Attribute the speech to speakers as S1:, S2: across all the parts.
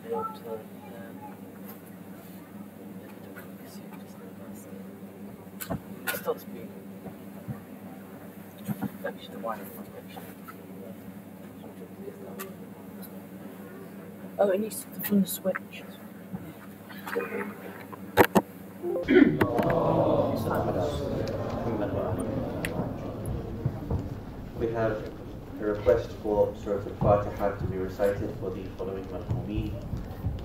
S1: Starts being infection, the wine infection. Oh, it needs to from the switch.
S2: We have a request for Surah Al-Fatiha to be recited for the following marhumeen: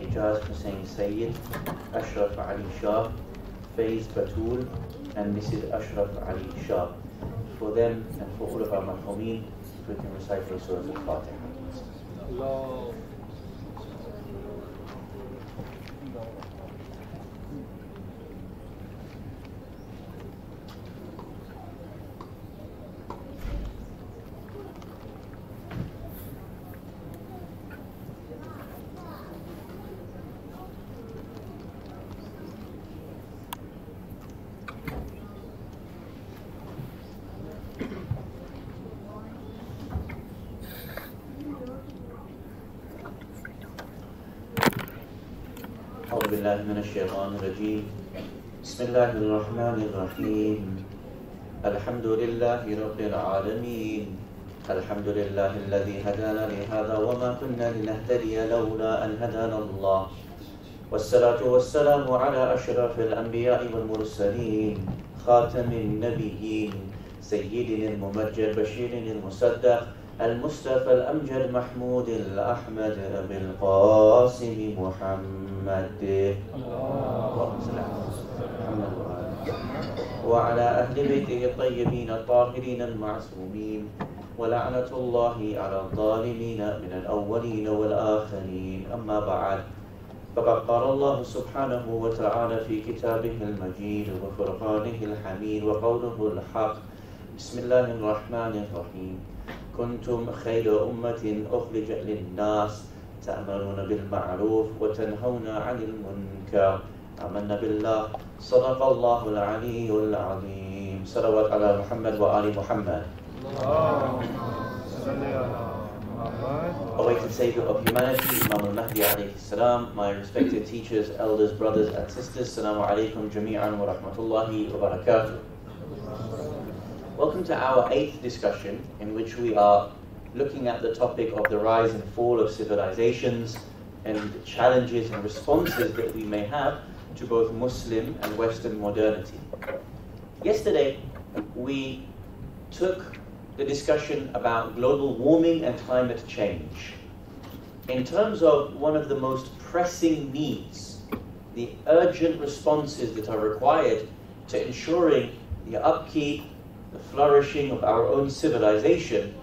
S2: Ijaz Hussain Sayyid, Ashraf Ali Shah, Faiz Batul, and Mrs. Ashraf Ali Shah. For them and for all of our marhumeen, we can recite the Surah Al-Fatiha.
S1: Allah.
S2: أعوذ بالله من الشيطان الرجيم. بسم الله الرحمن الرحيم. الحمد لله رب العالمين. الحمد لله الذي هدانا لهذا وما كنا لنهتدي لولا أن هدانا الله. والصلاة والسلام على أشرف الأنبياء والمرسلين خاتم النبيين سيدنا الممجد بشير المصدق المصطفى الأمجد محمود الأحمد بالقاسم محمد اللهم صل على محمد وعلى أهل بيته الطيبين الطاهرين المعصومين ولعنة الله على الظالمين من الأولين والآخرين. أما بعد، فقد قال الله سبحانه وتعالى في كتابه المجيد وفرقانه الحميد وقوله الحق: بسم الله الرحمن الرحيم. كنتم خير أمة أخرجت للناس تأمرون بالمعروف وتنهون عن المنكر. آمنا بالله. صدق الله العلي العظيم. صلوات على محمد وآل محمد. Awaited Savior of humanity, Imam al-Mahdi alayhi salam, my respected teachers, elders, brothers and sisters, Assalamu alaikum jami'an wa rahmatullahi wa barakatuh. Welcome to our 8th discussion, in which we are looking at the topic of the rise and fall of civilizations and the challenges and responses that we may have to both Muslim and Western modernity. Yesterday, we took the discussion about global warming and climate change in terms of one of the most pressing needs, the urgent responses that are required to ensuring the upkeep, the flourishing of our own civilization,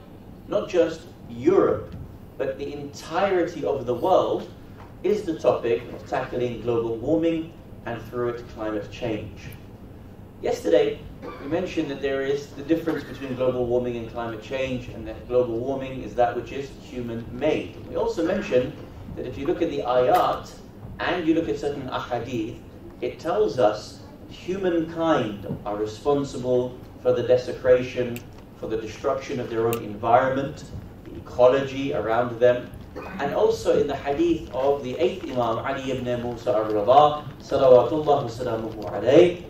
S2: not just Europe, but the entirety of the world, is the topic of tackling global warming and through it climate change. Yesterday, we mentioned that there is the difference between global warming and climate change, and that global warming is that which is human-made. We also mentioned that if you look at the ayat and you look at certain ahadith, it tells us humankind are responsible for the desecration, for the destruction of their own environment, the ecology around them. And also in the hadith of the 8th Imam, Ali ibn Musa al-Rida, salawatullah wa salamuhu alayhi,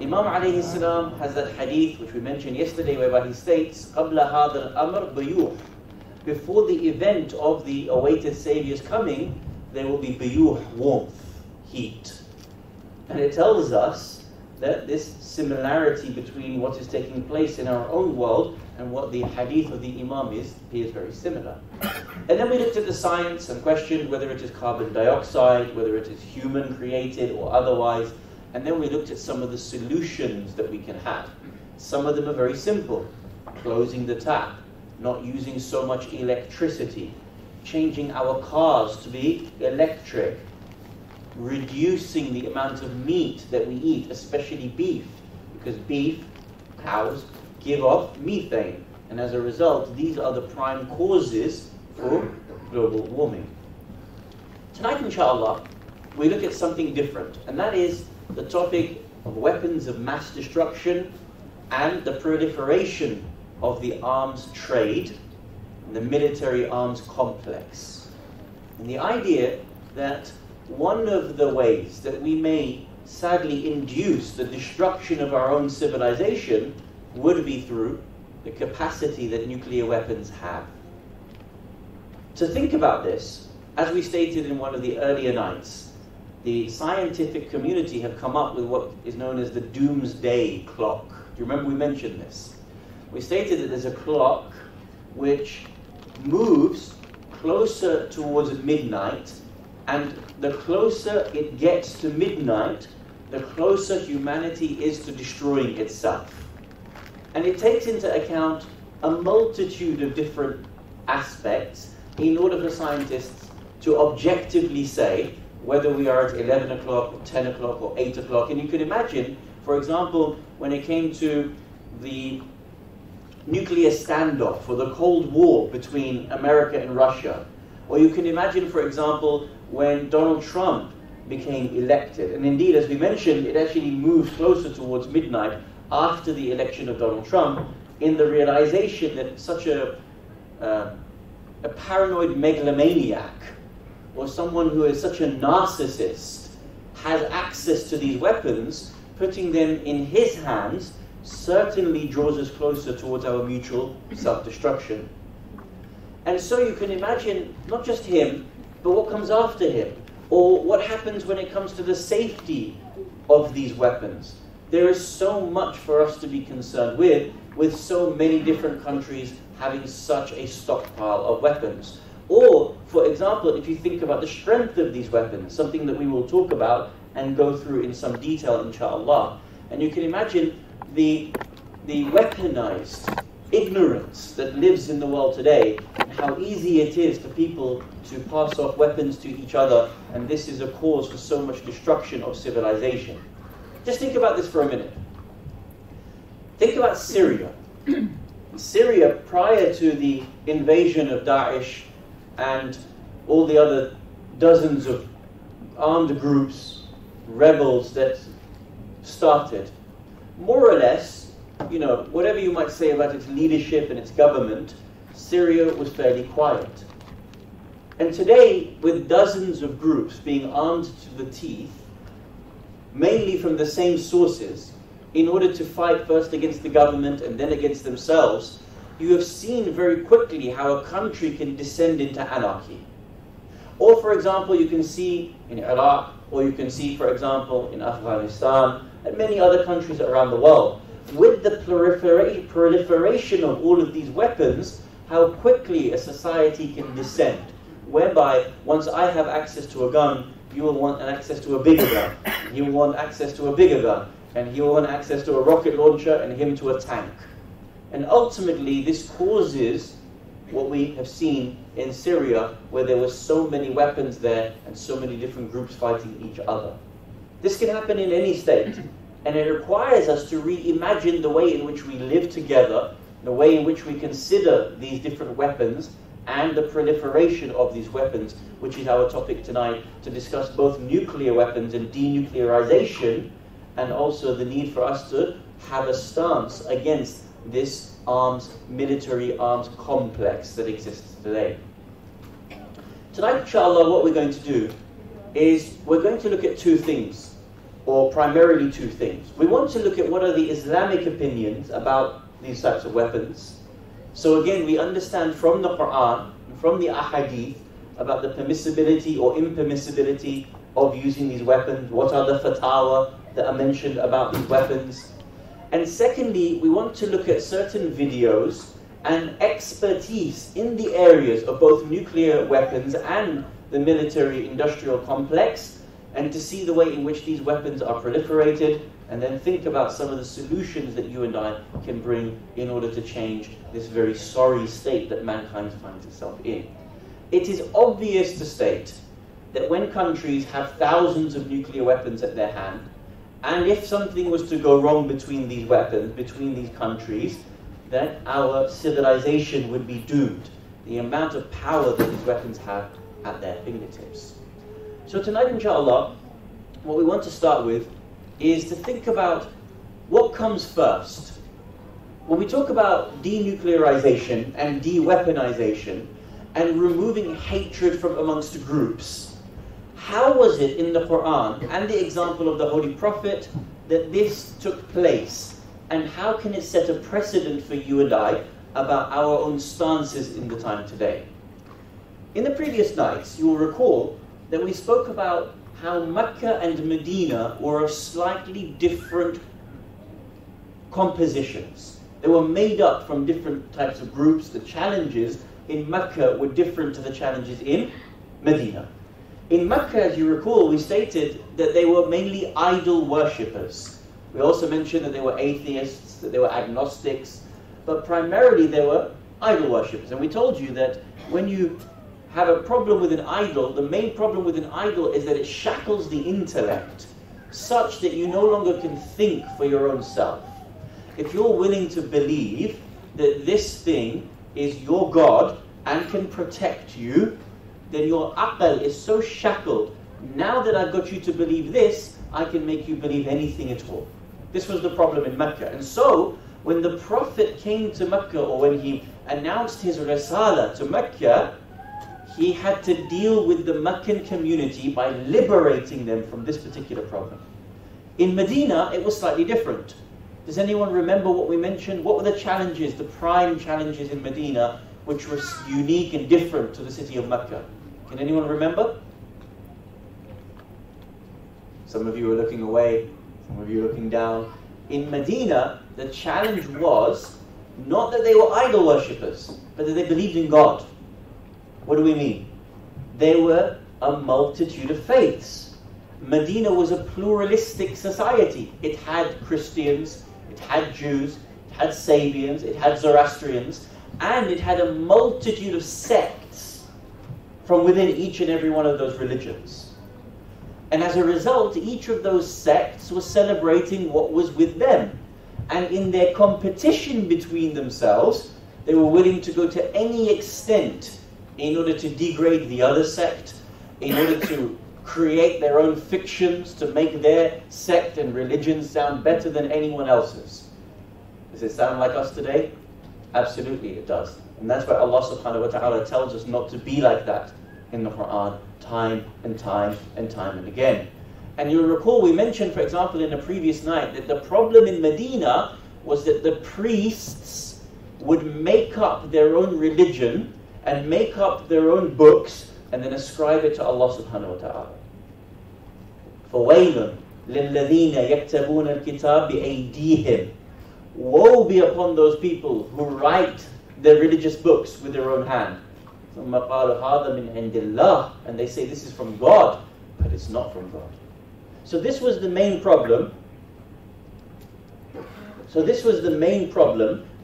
S2: Imam alayhi salam has that hadith which we mentioned yesterday, whereby he states, قَبْلَ هَذَا الْأَمْرِ بِيُوحٍ. Before the event of the awaited Saviour's coming, there will be biyuh, warmth, heat. And it tells us that this similarity between what is taking place in our own world and what the hadith of the Imam appears very similar. And then we looked at the science and questioned whether it is carbon dioxide, whether it is human created or otherwise. And then we looked at some of the solutions that we can have. Some of them are very simple: closing the tap, not using so much electricity, changing our cars to be electric, reducing the amount of meat that we eat, especially beef, because beef, cows, give off methane, and as a result, these are the prime causes for global warming. Tonight, inshallah, we look at something different, and that is the topic of weapons of mass destruction and the proliferation of the arms trade and the military arms complex. And the idea that one of the ways that we may sadly induce the destruction of our own civilization would be through the capacity that nuclear weapons have. To think about this, as we stated in one of the earlier nights, the scientific community have come up with what is known as the doomsday clock. Do you remember we mentioned this? We stated that there's a clock which moves closer towards midnight, and the closer it gets to midnight, the closer humanity is to destroying itself. And it takes into account a multitude of different aspects in order for scientists to objectively say whether we are at 11 o'clock or 10 o'clock or 8 o'clock. And you can imagine, for example, when it came to the nuclear standoff or the Cold War between America and Russia, or you can imagine, for example, when Donald Trump became elected. And indeed, as we mentioned, it actually moves closer towards midnight after the election of Donald Trump, in the realization that such a paranoid megalomaniac, or someone who is such a narcissist, has access to these weapons, putting them in his hands certainly draws us closer towards our mutual self-destruction. And so you can imagine not just him, but what comes after him, or what happens when it comes to the safety of these weapons. There is so much for us to be concerned with so many different countries having such a stockpile of weapons. Or, for example, if you think about the strength of these weapons, something that we will talk about and go through in some detail, inshallah. And you can imagine the weaponized ignorance that lives in the world today, and how easy it is for people to pass off weapons to each other, and this is a cause for so much destruction of civilization. Just think about this for a minute. Think about Syria. Syria, prior to the invasion of Daesh and all the other dozens of armed groups, rebels that started, more or less, you know, whatever you might say about its leadership and its government, Syria was fairly quiet. And today, with dozens of groups being armed to the teeth, mainly from the same sources, in order to fight first against the government and then against themselves, you have seen very quickly how a country can descend into anarchy. Or, for example, you can see in Iraq, or you can see, for example, in Afghanistan, and many other countries around the world, with the proliferation of all of these weapons, how quickly a society can descend, whereby once I have access to a gun, you will want access to a bigger gun, you will want access to a bigger gun, and he will want access to a rocket launcher, and him to a tank. And ultimately, this causes what we have seen in Syria, where there were so many weapons there and so many different groups fighting each other. This can happen in any state, and it requires us to reimagine the way in which we live together, the way in which we consider these different weapons, and the proliferation of these weapons, which is our topic tonight, to discuss both nuclear weapons and denuclearization, and also the need for us to have a stance against this military arms complex that exists today. Tonight, inshallah, what we're going to do is we're going to look at two things, or primarily two things. We want to look at what are the Islamic opinions about these types of weapons. So again, we understand from the Quran, from the Ahadith, about the permissibility or impermissibility of using these weapons. What are the fatwa that are mentioned about these weapons? And secondly, we want to look at certain videos and expertise in the areas of both nuclear weapons and the military-industrial complex, and to see the way in which these weapons are proliferated, and then think about some of the solutions that you and I can bring in order to change this very sorry state that mankind finds itself in. It is obvious to state that when countries have thousands of nuclear weapons at their hand, and if something was to go wrong between these weapons, between these countries, then our civilization would be doomed. The amount of power that these weapons have at their fingertips. So tonight, inshallah, what we want to start with is to think about what comes first. When we talk about denuclearization and de-weaponization, and removing hatred from amongst groups. How was it in the Quran and the example of the Holy Prophet that this took place? And how can it set a precedent for you and I about our own stances in the time today? In the previous nights, you will recall that we spoke about how Mecca and Medina were of slightly different compositions. They were made up from different types of groups. The challenges in Mecca were different to the challenges in Medina. In Mecca, as you recall, we stated that they were mainly idol worshippers. We also mentioned that they were atheists, that they were agnostics, but primarily they were idol worshippers. And we told you that when you have a problem with an idol, the main problem with an idol is that it shackles the intellect such that you no longer can think for your own self. If you're willing to believe that this thing is your God and can protect you, then your aql is so shackled. Now that I've got you to believe this, I can make you believe anything at all. This was the problem in Mecca. And so, when the Prophet came to Mecca, or when he announced his risala to Mecca, he had to deal with the Meccan community by liberating them from this particular problem. In Medina, it was slightly different. Does anyone remember what we mentioned? What were the challenges, the prime challenges in Medina, which were unique and different to the city of Mecca? Can anyone remember? Some of you are looking away, some of you are looking down. In Medina, the challenge was not that they were idol worshippers, but that they believed in God. What do we mean? They were a multitude of faiths. Medina was a pluralistic society. It had Christians, it had Jews, it had Sabians, it had Zoroastrians, and it had a multitude of sects from within each and every one of those religions. And as a result, each of those sects was celebrating what was with them. And in their competition between themselves, they were willing to go to any extent in order to degrade the other sect, in order to create their own fictions, to make their sect and religion sound better than anyone else's. Does it sound like us today? Absolutely it does. And that's why Allah subhanahu wa ta'ala tells us not to be like that in the Quran, time and time and time and again. And you'll recall we mentioned, for example, in a previous night, that the problem in Medina was that the priests would make up their own religion and make up their own books and then ascribe it to Allah subhanahu wa ta'ala. فَوَيْلٌ لِلَّذِينَ يَكْتَبُونَ الْكِتَابِ بِأَيْدِيهِمْ. Woe be upon those people who write their religious books with their own hand. ثُمَّ قَالُوا هَذَا مِنْ عِنْدِ اللَّهِ. And they say this is from God, but it's not from God. So this was the main problem.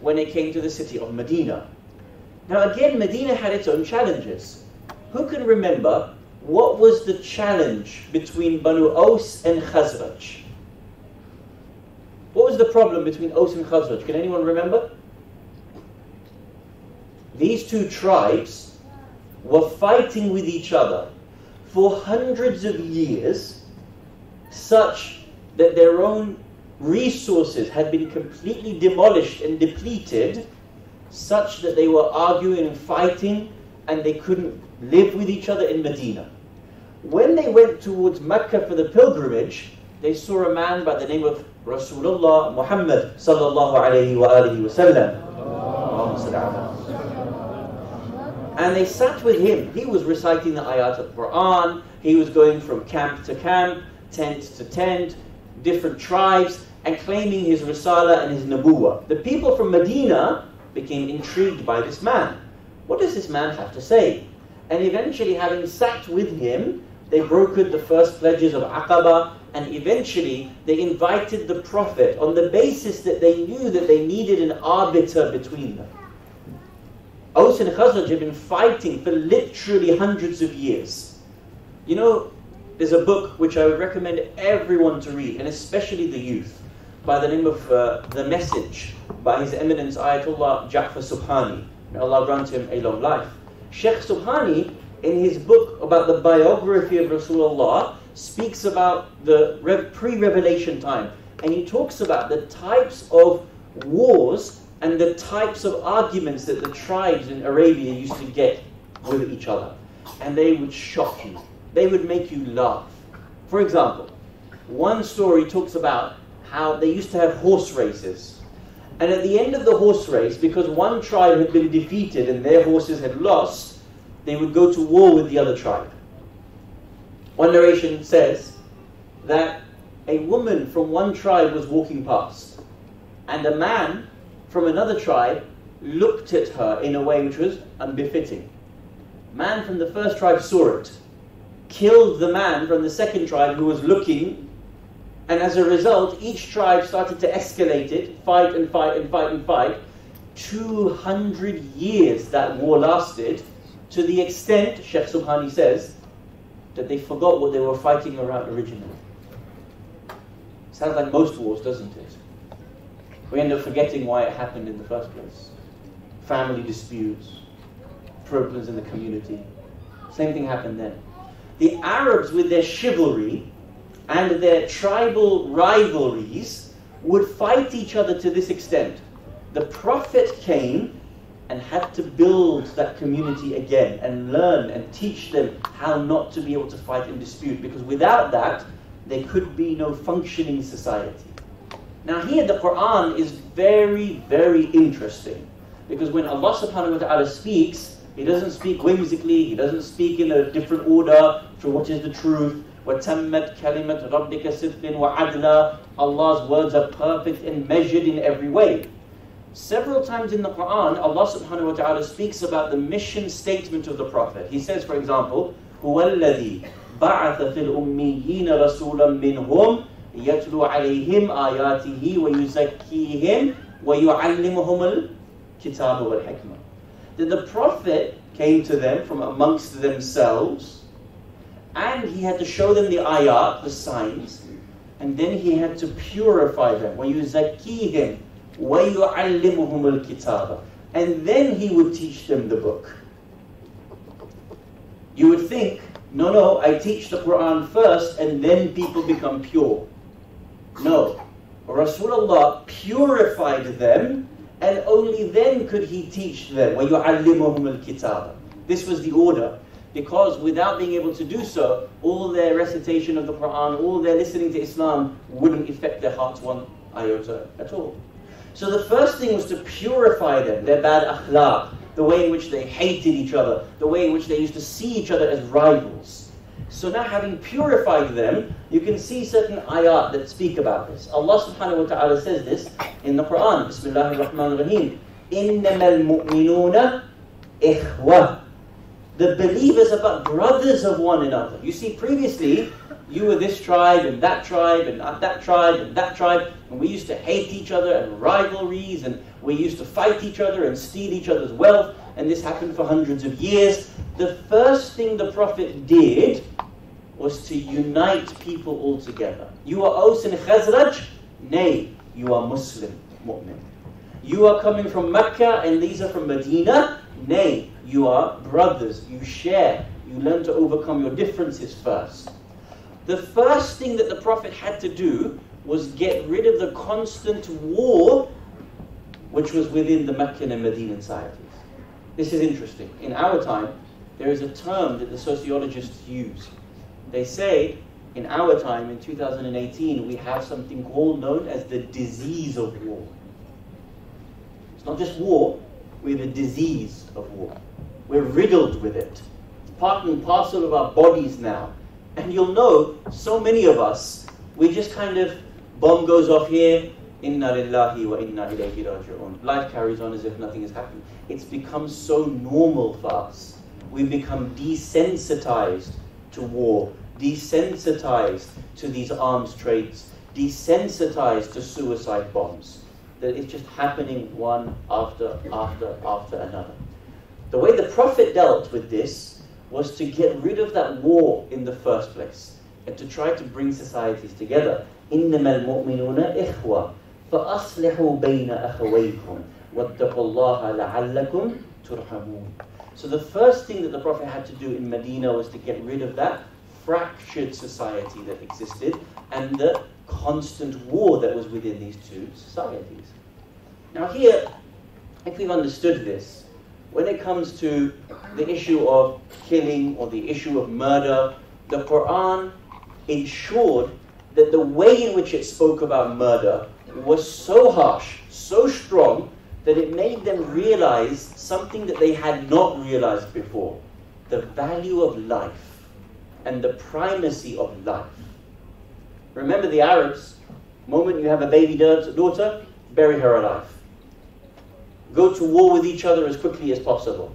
S2: When it came to the city of Medina. Now again, Medina had its own challenges. Who can remember what was the challenge between Banu Aus and Khazraj? What was the problem between Aus and Khazraj? Can anyone remember? These two tribes were fighting with each other for hundreds of years, such that their own resources had been completely demolished and depleted, such that they were arguing and fighting and they couldn't live with each other in Medina. When they went towards Mecca for the pilgrimage, they saw a man by the name of Rasulullah Muhammad sallallahu alayhi wa alihi wa sallam. And they sat with him. He was reciting the ayat of the Quran. He was going from camp to camp, tent to tent, different tribes, and claiming his risala and his nabuwa. The people from Medina became intrigued by this man. What does this man have to say? And eventually, having sat with him, they brokered the first pledges of Aqaba, and eventually they invited the Prophet on the basis that they knew that they needed an arbiter between them. Aus and Khazraj had been fighting for literally hundreds of years. You know, there's a book which I would recommend everyone to read, and especially the youth, by the name of The Message, by His Eminence Ayatollah Jaffer Subhani. May Allah grant him a long life. Sheikh Subhani, in his book about the biography of Rasulullah, speaks about the pre-revelation time, and he talks about the types of wars and the types of arguments that the tribes in Arabia used to get with each other. And they would shock you. They would make you laugh. For example, one story talks about how they used to have horse races. And at the end of the horse race, because one tribe had been defeated and their horses had lost, they would go to war with the other tribe. One narration says that a woman from one tribe was walking past, and a man from another tribe looked at her in a way which was unbefitting. Man from the first tribe saw it, killed the man from the second tribe who was looking, and as a result, each tribe started to escalate it, fight and fight and fight and fight. 200 years that war lasted, to the extent, Sheikh Subhani says, that they forgot what they were fighting around originally. Sounds like most wars, doesn't it? We end up forgetting why it happened in the first place. Family disputes, problems in the community. Same thing happened then. The Arabs, with their chivalry and their tribal rivalries, would fight each other to this extent. The Prophet came and had to build that community again and learn and teach them how not to be able to fight and dispute, because without that, there could be no functioning society. Now here the Quran is very, very interesting, because when Allah subhanahu wa ta'ala speaks, He doesn't speak whimsically, He doesn't speak in a different order for what is the truth. وَتَمَّتْ كَلِمَةُ رَبِّكَ صِدْقٍ وَعَدْلًا. Allah's words are perfect and measured in every way. Several times in the Quran, Allah subhanahu wa ta'ala speaks about the mission statement of the Prophet. He says, for example, هُوَ الَّذِي بَعَثَ فِي الْأُمِّيِّينَ رَسُولًا مِّنْهُمْ يَتْلُو عَلَيْهِمْ آيَاتِهِ وَيُزَكِّيهِمْ وَيُعَلِّمُهُمُ الْكِتَابَ وَالْحِكْمَةِ. That the Prophet came to them from amongst themselves, and he had to show them the ayat, the signs, and then he had to purify them. وَيُزَكِّيهِمْ وَيُعَلِّمُهُمُ الْكِتَابَ. And then he would teach them the book. You would think, no, I teach the Quran first and then people become pure. No. Rasulullah purified them, and only then could he teach them. وَيُعَلِّمُهُمُ الْكِتَابَ. This was the order. Because without being able to do so, all their recitation of the Quran, all their listening to Islam wouldn't affect their hearts one iota at all. So the first thing was to purify them, their bad akhlaq, the way in which they hated each other, the way in which they used to see each other as rivals. So now, having purified them, you can see certain ayat that speak about this. Allah subhanahu wa ta'ala says this in the Quran. Bismillahir Rahmanir Rahim. إِنَّمَا الْمُؤْمِنُونَ إِخْوَةٌ. The believers are but brothers of one another. You see, previously, you were this tribe and that tribe and that tribe and that tribe, and we used to hate each other and rivalries, and we used to fight each other and steal each other's wealth, and this happened for hundreds of years. The first thing the Prophet did was to unite people all together. You are Aus and Khazraj? Nay, you are Muslim, mu'min. You are coming from Mecca and these are from Medina? Nay, you are brothers, you share, you learn to overcome your differences first. The first thing that the Prophet had to do was get rid of the constant war which was within the Meccan and Medinan societies. This is interesting. In our time, there is a term that the sociologists use. They say, in our time, in 2018, we have something known as the disease of war. It's not just war, we have a disease of war. We're riddled with it. It's part and parcel of our bodies now. And you'll know, so many of us, we just kind of, bomb goes off here, inna lillahi wa inna ilayhi raji'un. Life carries on as if nothing has happened. It's become so normal for us. We've become desensitized to war, desensitized to these arms trades, desensitized to suicide bombs. That it's just happening one after another. The way the Prophet dealt with this was to get rid of that war in the first place and to try to bring societies together. إِنَّمَا الْمُؤْمِنُونَ إِخْوَةٌ فَأَصْلِحُوا بَيْنَ أَخَوَيْكُمْ وَاتَّقُوا اللَّهَ لَعَلَّكُمْ تُرْحَمُونَ. So the first thing that the Prophet had to do in Medina was to get rid of that fractured society that existed and the constant war that was within these two societies. Now here, if we've understood this, when it comes to the issue of killing or the issue of murder, the Quran ensured that the way in which it spoke about murder was so harsh, so strong, that it made them realize something that they had not realized before: the value of life and the primacy of life. Remember the Arabs, the moment you have a baby daughter, bury her alive. Go to war with each other as quickly as possible.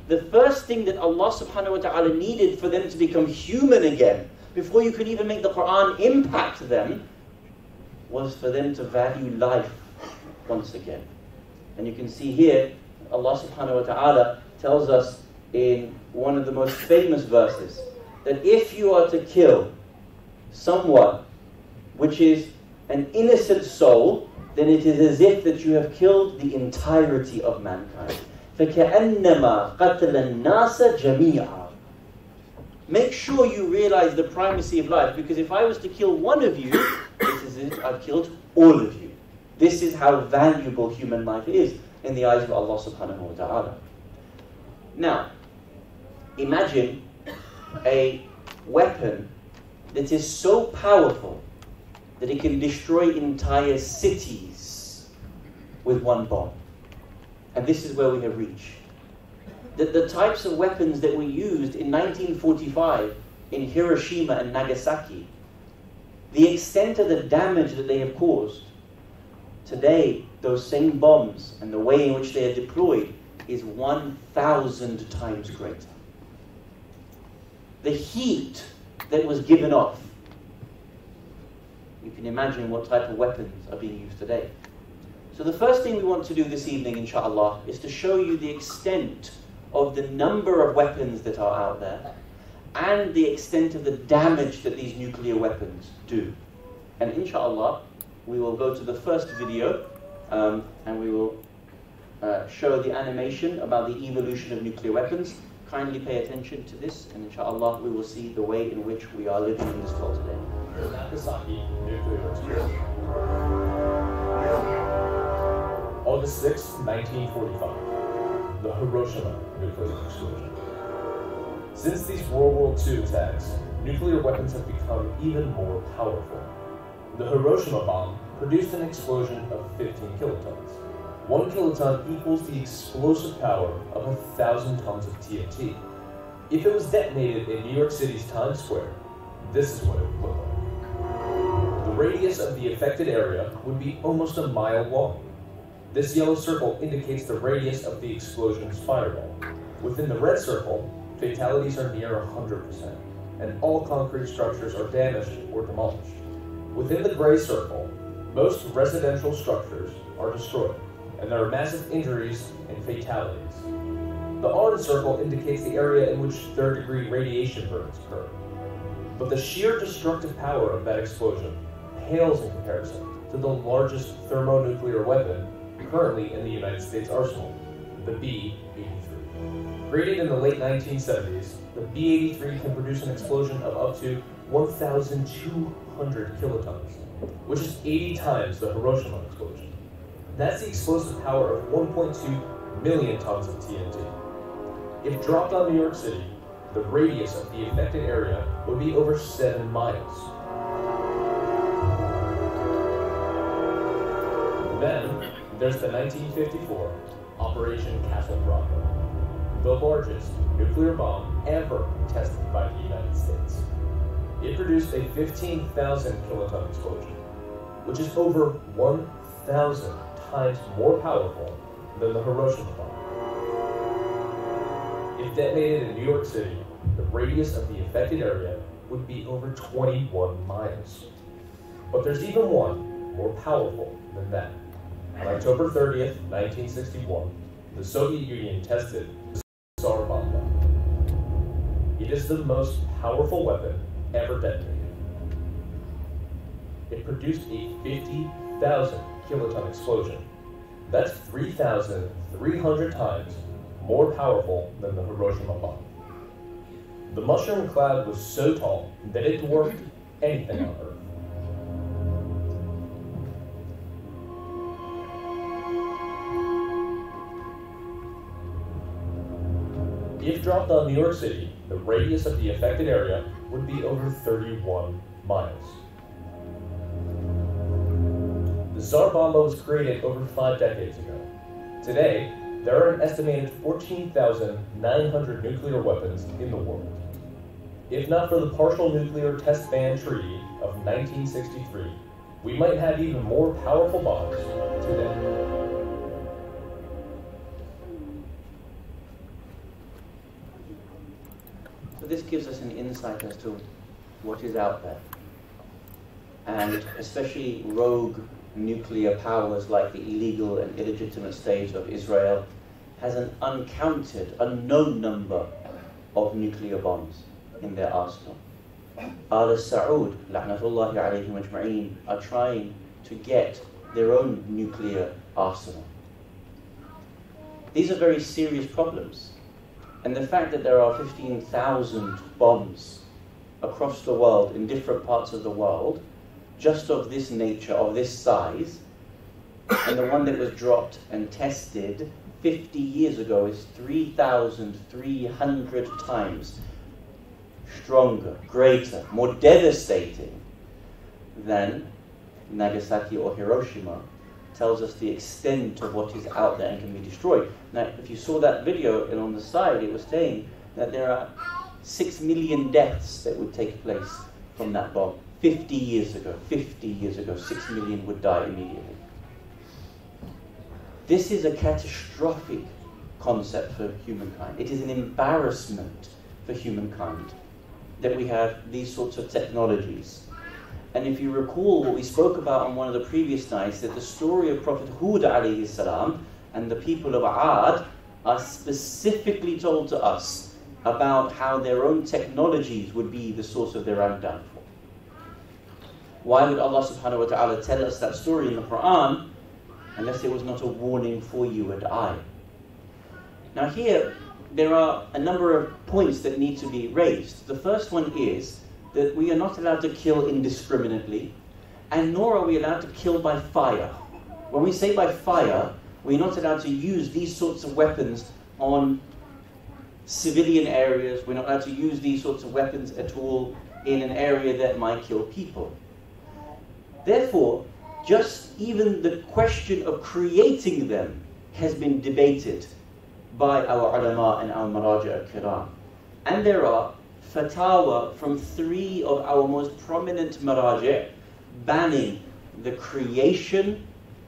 S2: The first thing that Allah subhanahu wa ta'ala needed for them to become human again, before you could even make the Quran impact them, was for them to value life once again. And you can see here, Allah subhanahu wa ta'ala tells us in one of the most famous verses, that if you are to kill someone which is an innocent soul, then it is as if that you have killed the entirety of mankind. فَكَأَنَّمَا قَتْلَ النَّاسَ جَمِيعًا. Make sure you realize the primacy of life, because if I was to kill one of you, it is as if I've killed all of you. This is how valuable human life is in the eyes of Allah subhanahu wa ta'ala. Now, imagine a weapon that is so powerful that it can destroy entire cities with one bomb. And this is where we have reached. That the types of weapons that were used in 1945 in Hiroshima and Nagasaki, the extent of the damage that they have caused, today those same bombs and the way in which they are deployed is 1,000 times greater. The heat that was given off, you can imagine what type of weapons are being used today. So the first thing we want to do this evening, inshallah, is to show you the extent of the number of weapons that are out there and the extent of the damage that these nuclear weapons do. And inshallah, we will go to the first video and we will show the animation about the evolution of nuclear weapons. Kindly pay attention to this, and inshallah we will see the way in which we are living in this world today.
S3: Nagasaki nuclear explosion. August 6, 1945. The Hiroshima nuclear explosion. Since these World War II attacks, nuclear weapons have become even more powerful. The Hiroshima bomb produced an explosion of 15 kilotons. 1 kiloton equals the explosive power of 1,000 tons of TNT. If it was detonated in New York City's Times Square, this is what it would look like. The radius of the affected area would be almost a mile long. This yellow circle indicates the radius of the explosion's fireball. Within the red circle, fatalities are near 100%, and all concrete structures are damaged or demolished. Within the gray circle, most residential structures are destroyed, and there are massive injuries and fatalities. The orange circle indicates the area in which third-degree radiation burns occur. But the sheer destructive power of that explosion pales in comparison to the largest thermonuclear weapon currently in the United States arsenal, the B-83. Created in the late 1970s, the B-83 can produce an explosion of up to 1,200 kilotons, which is 80 times the Hiroshima explosion. That's the explosive power of 1.2 million tons of TNT. If dropped on New York City, the radius of the affected area would be over 7 miles. Then, there's the 1954 Operation Castle Bravo, the largest nuclear bomb ever tested by the United States. It produced a 15,000 kiloton explosion, which is over 1,000 times more powerful than the Hiroshima bomb. If detonated in New York City, the radius of the affected area would be over 21 miles. But there's even one more powerful than that. On October 30th, 1961, the Soviet Union tested the Tsar bomb. It is the most powerful weapon ever detonated. It produced a 50,000 kiloton explosion. That's 3,300 times more powerful than the Hiroshima bomb. The mushroom cloud was so tall that it dwarfed anything on Earth. If dropped on New York City, the radius of the affected area would be over 31 miles. The Tsar Bomba was created over 5 decades ago. Today, there are an estimated 14,900 nuclear weapons in the world. If not for the Partial Nuclear Test Ban Treaty of 1963, we might have even more powerful bombs today.
S2: So this gives us an insight as to what is out there. And especially rogue nuclear powers like the illegal and illegitimate state of Israel has an uncounted, unknown number of nuclear bombs in their arsenal. Al Saud, la'natullahi alayhim ajma'een, are trying to get their own nuclear arsenal. These are very serious problems. And the fact that there are 15,000 bombs across the world, in different parts of the world, just of this nature, of this size, and the one that was dropped and tested 50 years ago is 3,300 times stronger, greater, more devastating than Nagasaki or Hiroshima, tells us the extent of what is out there and can be destroyed. Now, if you saw that video, and on the side it was saying that there are 6 million deaths that would take place from that bomb. 50 years ago, 6 million would die immediately. This is a catastrophic concept for humankind. It is an embarrassment for humankind that we have these sorts of technologies. And if you recall what we spoke about on one of the previous nights, that the story of Prophet Hud alayhi salam and the people of Ad are specifically told to us about how their own technologies would be the source of their own downfall. Why would Allah subhanahu wa ta'ala tell us that story in the Quran unless it was not a warning for you and I? Now here, there are a number of points that need to be raised. The first one is that we are not allowed to kill indiscriminately, and nor are we allowed to kill by fire. When we say by fire, we're not allowed to use these sorts of weapons on civilian areas. We're not allowed to use these sorts of weapons at all in an area that might kill people. Therefore, just even the question of creating them has been debated by our ulama and our maraja al-kiram. And there are fatwa from 3 of our most prominent maraja banning the creation,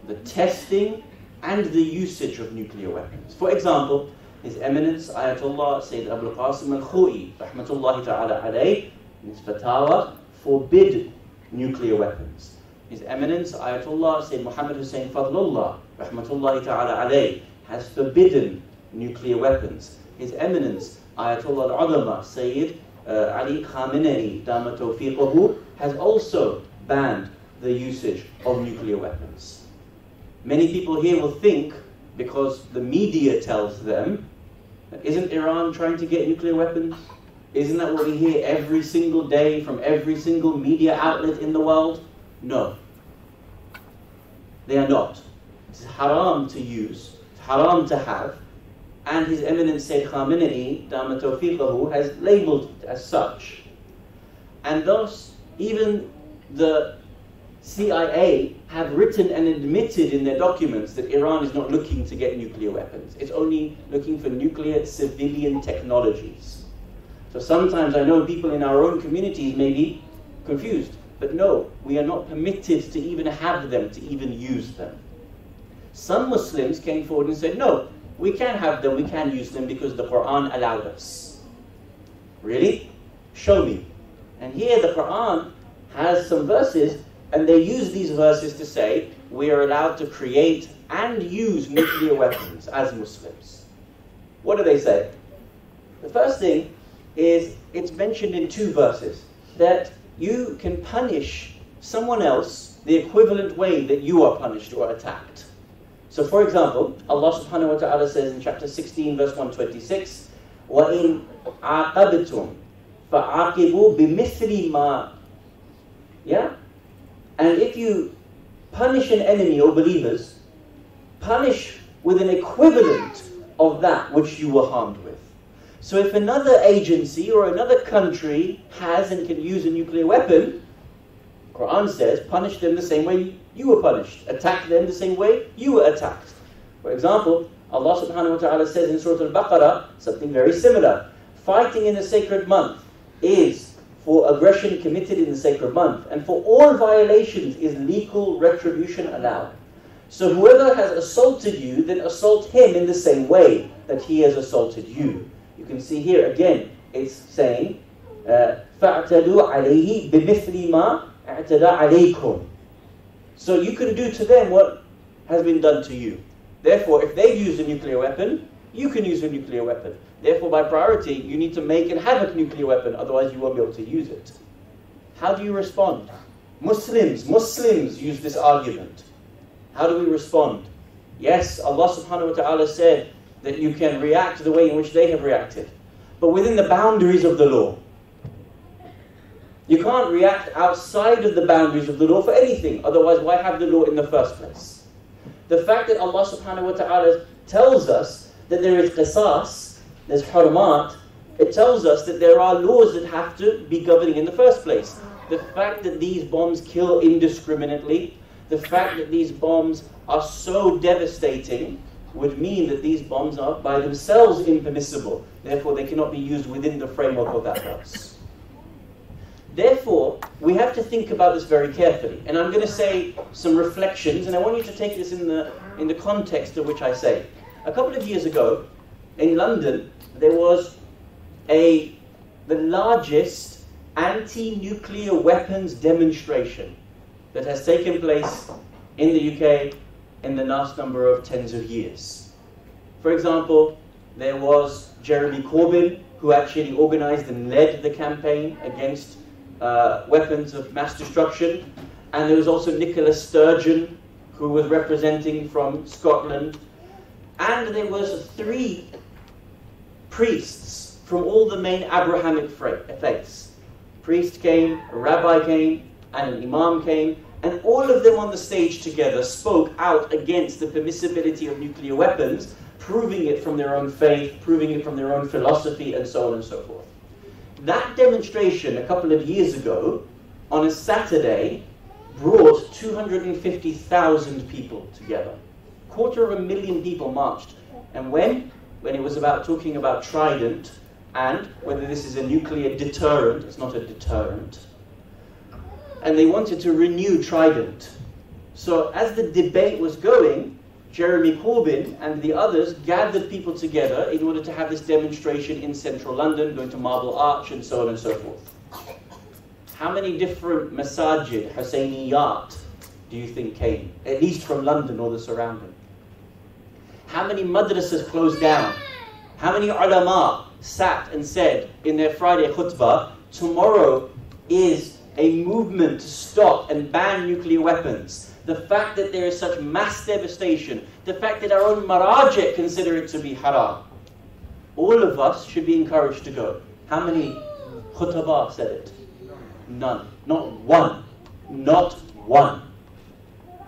S2: the testing, and the usage of nuclear weapons. For example, His Eminence Ayatollah Sayyid Abul Qasim al-Khoi, rahmatullahi ta'ala alayh, in his fatwa, forbid nuclear weapons. His Eminence Ayatollah Sayyid Muhammad Hussein Fadlullah, rahmatullahi ta'ala alayh, has forbidden nuclear weapons. His Eminence Ayatollah al-Ulama Sayyid Ali Khamenei, Dama Tawfiquhu, has also banned the usage of nuclear weapons. Many people here will think, because the media tells them, isn't Iran trying to get nuclear weapons? Isn't that what we hear every single day from every single media outlet in the world? No. They are not. It's haram to use, it's haram to have, and His Eminence Sayyid Khamenei, Dama Tawfiquhu, has labelled it as such. And thus, even the CIA have written and admitted in their documents that Iran is not looking to get nuclear weapons. It's only looking for nuclear civilian technologies. So sometimes I know people in our own communities may be confused, but no, we are not permitted to even have them, to even use them. Some Muslims came forward and said, no, we can have them, we can use them because the Quran allowed us. Really? Show me. And here the Quran has some verses, and they use these verses to say we are allowed to create and use nuclear weapons as Muslims. What do they say? The first thing is, it's mentioned in 2 verses that you can punish someone else the equivalent way that you are punished or attacked. So for example, Allah subhanahu wa ta'ala says in chapter 16 verse 126, وَإِنْ عَاقَبْتُمْ فَعَاقِبُوا بِمِثْلِ مَا. Yeah? And if you punish an enemy or believers, punish with an equivalent of that which you were harmed with. So if another agency or another country has and can use a nuclear weapon, Quran says, punish them the same way you were punished. Attack them the same way you were attacked. For example, Allah subhanahu wa ta'ala says in Surah Al-Baqarah something very similar. Fighting in the sacred month is for aggression committed in the sacred month, and for all violations is legal retribution allowed. So whoever has assaulted you, then assault him in the same way that he has assaulted you. You can see here again, it's saying, فَاعْتَدُوا عَلَيْهِ بِمِثْلِ مَا اعْتَدَى عَلَيْكُمْ. So you can do to them what has been done to you. Therefore, if they've used a nuclear weapon, you can use a nuclear weapon. Therefore, by priority, you need to make and have a nuclear weapon, otherwise you won't be able to use it. How do you respond? Muslims use this argument. How do we respond? Yes, Allah subhanahu wa ta'ala said that you can react the way in which they have reacted, but within the boundaries of the law. You can't react outside of the boundaries of the law for anything, otherwise why have the law in the first place? The fact that Allah subhanahu wa ta'ala tells us that there is qisas, there's hurmat, it tells us that there are laws that have to be governing in the first place. The fact that these bombs kill indiscriminately, the fact that these bombs are so devastating would mean that these bombs are by themselves impermissible. Therefore, they cannot be used within the framework of that verse. Therefore, we have to think about this very carefully. And I'm going to say some reflections, and I want you to take this in the context of which I say. A couple of years ago, in London, there was the largest anti-nuclear weapons demonstration that has taken place in the UK in the last number of tens of years. For example, there was Jeremy Corbyn, who actually organized and led the campaign against weapons of mass destruction. And there was also Nicola Sturgeon, who was representing from Scotland. And there was 3 priests from all the main Abrahamic faiths. Priest came, a rabbi came, and an imam came, and all of them on the stage together spoke out against the permissibility of nuclear weapons, proving it from their own faith, proving it from their own philosophy, and so on and so forth. That demonstration a couple of years ago, on a Saturday, brought 250,000 people together. 250,000 people marched. And when it was about talking about Trident, and whether this is a nuclear deterrent, it's not a deterrent, and they wanted to renew Trident. So as the debate was going, Jeremy Corbyn and the others gathered people together in order to have this demonstration in central London, going to Marble Arch and so on and so forth. How many different masajid, Hussainiyat, do you think came? At least from London or the surrounding. How many madrasas closed down? How many ulama sat and said in their Friday khutbah, tomorrow is a movement to stop and ban nuclear weapons? The fact that there is such mass devastation, the fact that our own marajih consider it to be haram. All of us should be encouraged to go. How many khutbah said it? None. Not one. Not one.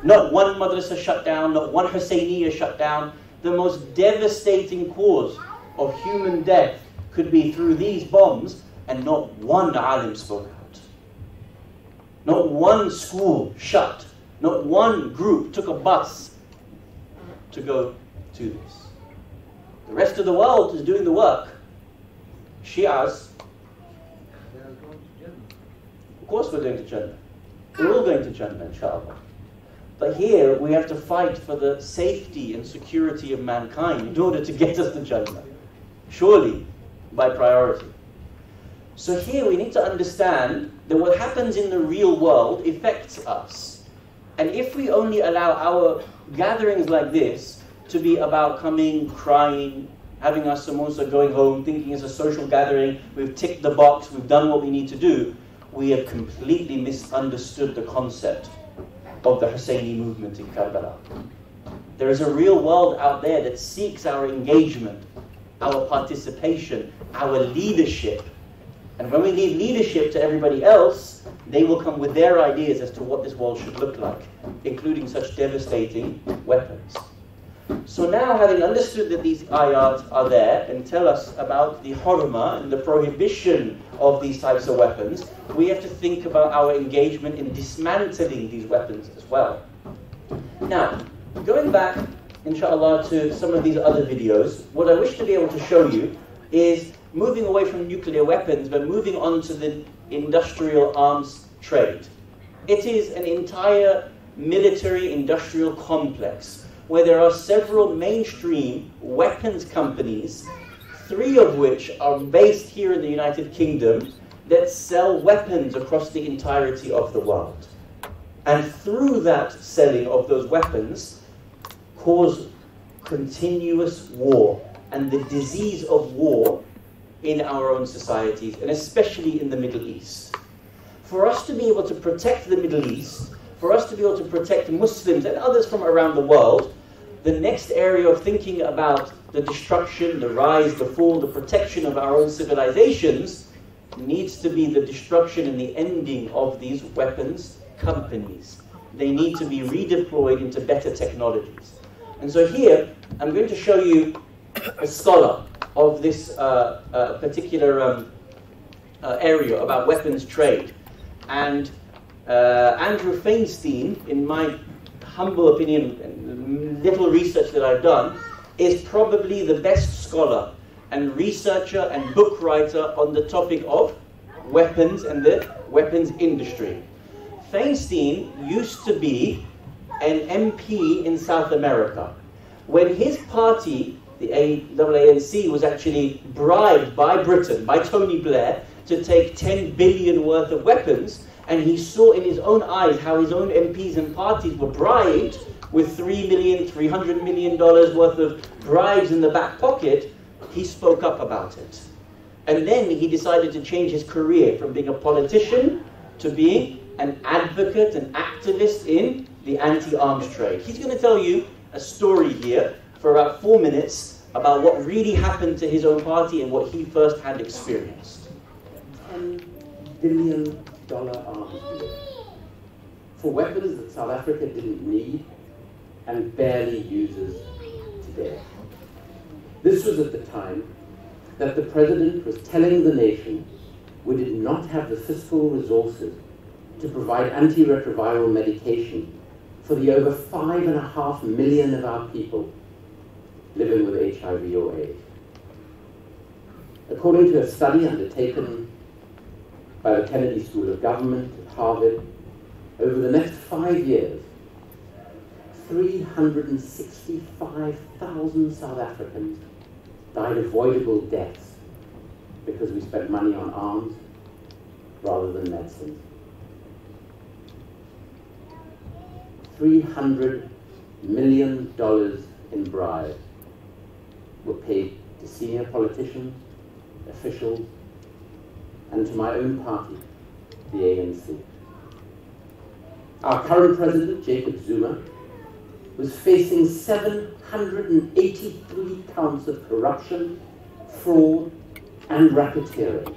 S2: Not one madrasa shut down, not one Hussainiyah shut down. The most devastating cause of human death could be through these bombs, and not one alim spoke out. Not one school shut. Not one group took a bus to go to this. The rest of the world is doing the work. Shias, of course we're going to Jannah. We're all going to Jannah, inshallah. But here we have to fight for the safety and security of mankind in order to get us to Jannah. Surely, by priority. So here we need to understand that what happens in the real world affects us. And if we only allow our gatherings like this to be about coming, crying, having our samosa, going home, thinking it's a social gathering, we've ticked the box, we've done what we need to do, we have completely misunderstood the concept of the Hussaini movement in Karbala. There is a real world out there that seeks our engagement, our participation, our leadership. And when we leave leadership to everybody else, they will come with their ideas as to what this world should look like, including such devastating weapons. So now, having understood that these ayat are there and tell us about the hurma and the prohibition of these types of weapons, we have to think about our engagement in dismantling these weapons as well. Now, going back, inshallah, to some of these other videos, what I wish to be able to show you is moving away from nuclear weapons, but moving on to the industrial arms trade. It is an entire military industrial complex where there are several mainstream weapons companies, 3 of which are based here in the United Kingdom, that sell weapons across the entirety of the world. And through that selling of those weapons, cause continuous war and the disease of war in our own societies, and especially in the Middle East. For us to be able to protect the Middle East, for us to be able to protect Muslims and others from around the world, the next area of thinking about the destruction, the rise, the fall, the protection of our own civilizations needs to be the destruction and the ending of these weapons companies. They need to be redeployed into better technologies. And so here, I'm going to show you a scholar of this particular area about weapons trade. And Andrew Feinstein, in my humble opinion, and little research that I've done, is probably the best scholar and researcher and book writer on the topic of weapons and the weapons industry. Feinstein used to be an MP in South America. When his party, the AANC, was actually bribed by Britain, by Tony Blair, to take 10 billion worth of weapons, and he saw in his own eyes how his own MPs and parties were bribed with $3 million, $300 million worth of bribes in the back pocket, he spoke up about it. And then he decided to change his career from being a politician to being an advocate, an activist in the anti-arms trade. He's going to tell you a story here for about 4 minutes about what really happened to his own party and what he first-hand experienced.
S4: $10 billion arms deal for weapons that South Africa didn't need and barely uses today. This was at the time that the president was telling the nation we did not have the fiscal resources to provide antiretroviral medication for the over 5.5 million of our people living with HIV or AIDS. According to a study undertaken by the Kennedy School of Government at Harvard, over the next 5 years, 365,000 South Africans died avoidable deaths because we spent money on arms rather than medicines. $300 million in bribes were paid to senior politicians, officials, and to my own party, the ANC. Our current president, Jacob Zuma, was facing 783 counts of corruption, fraud, and racketeering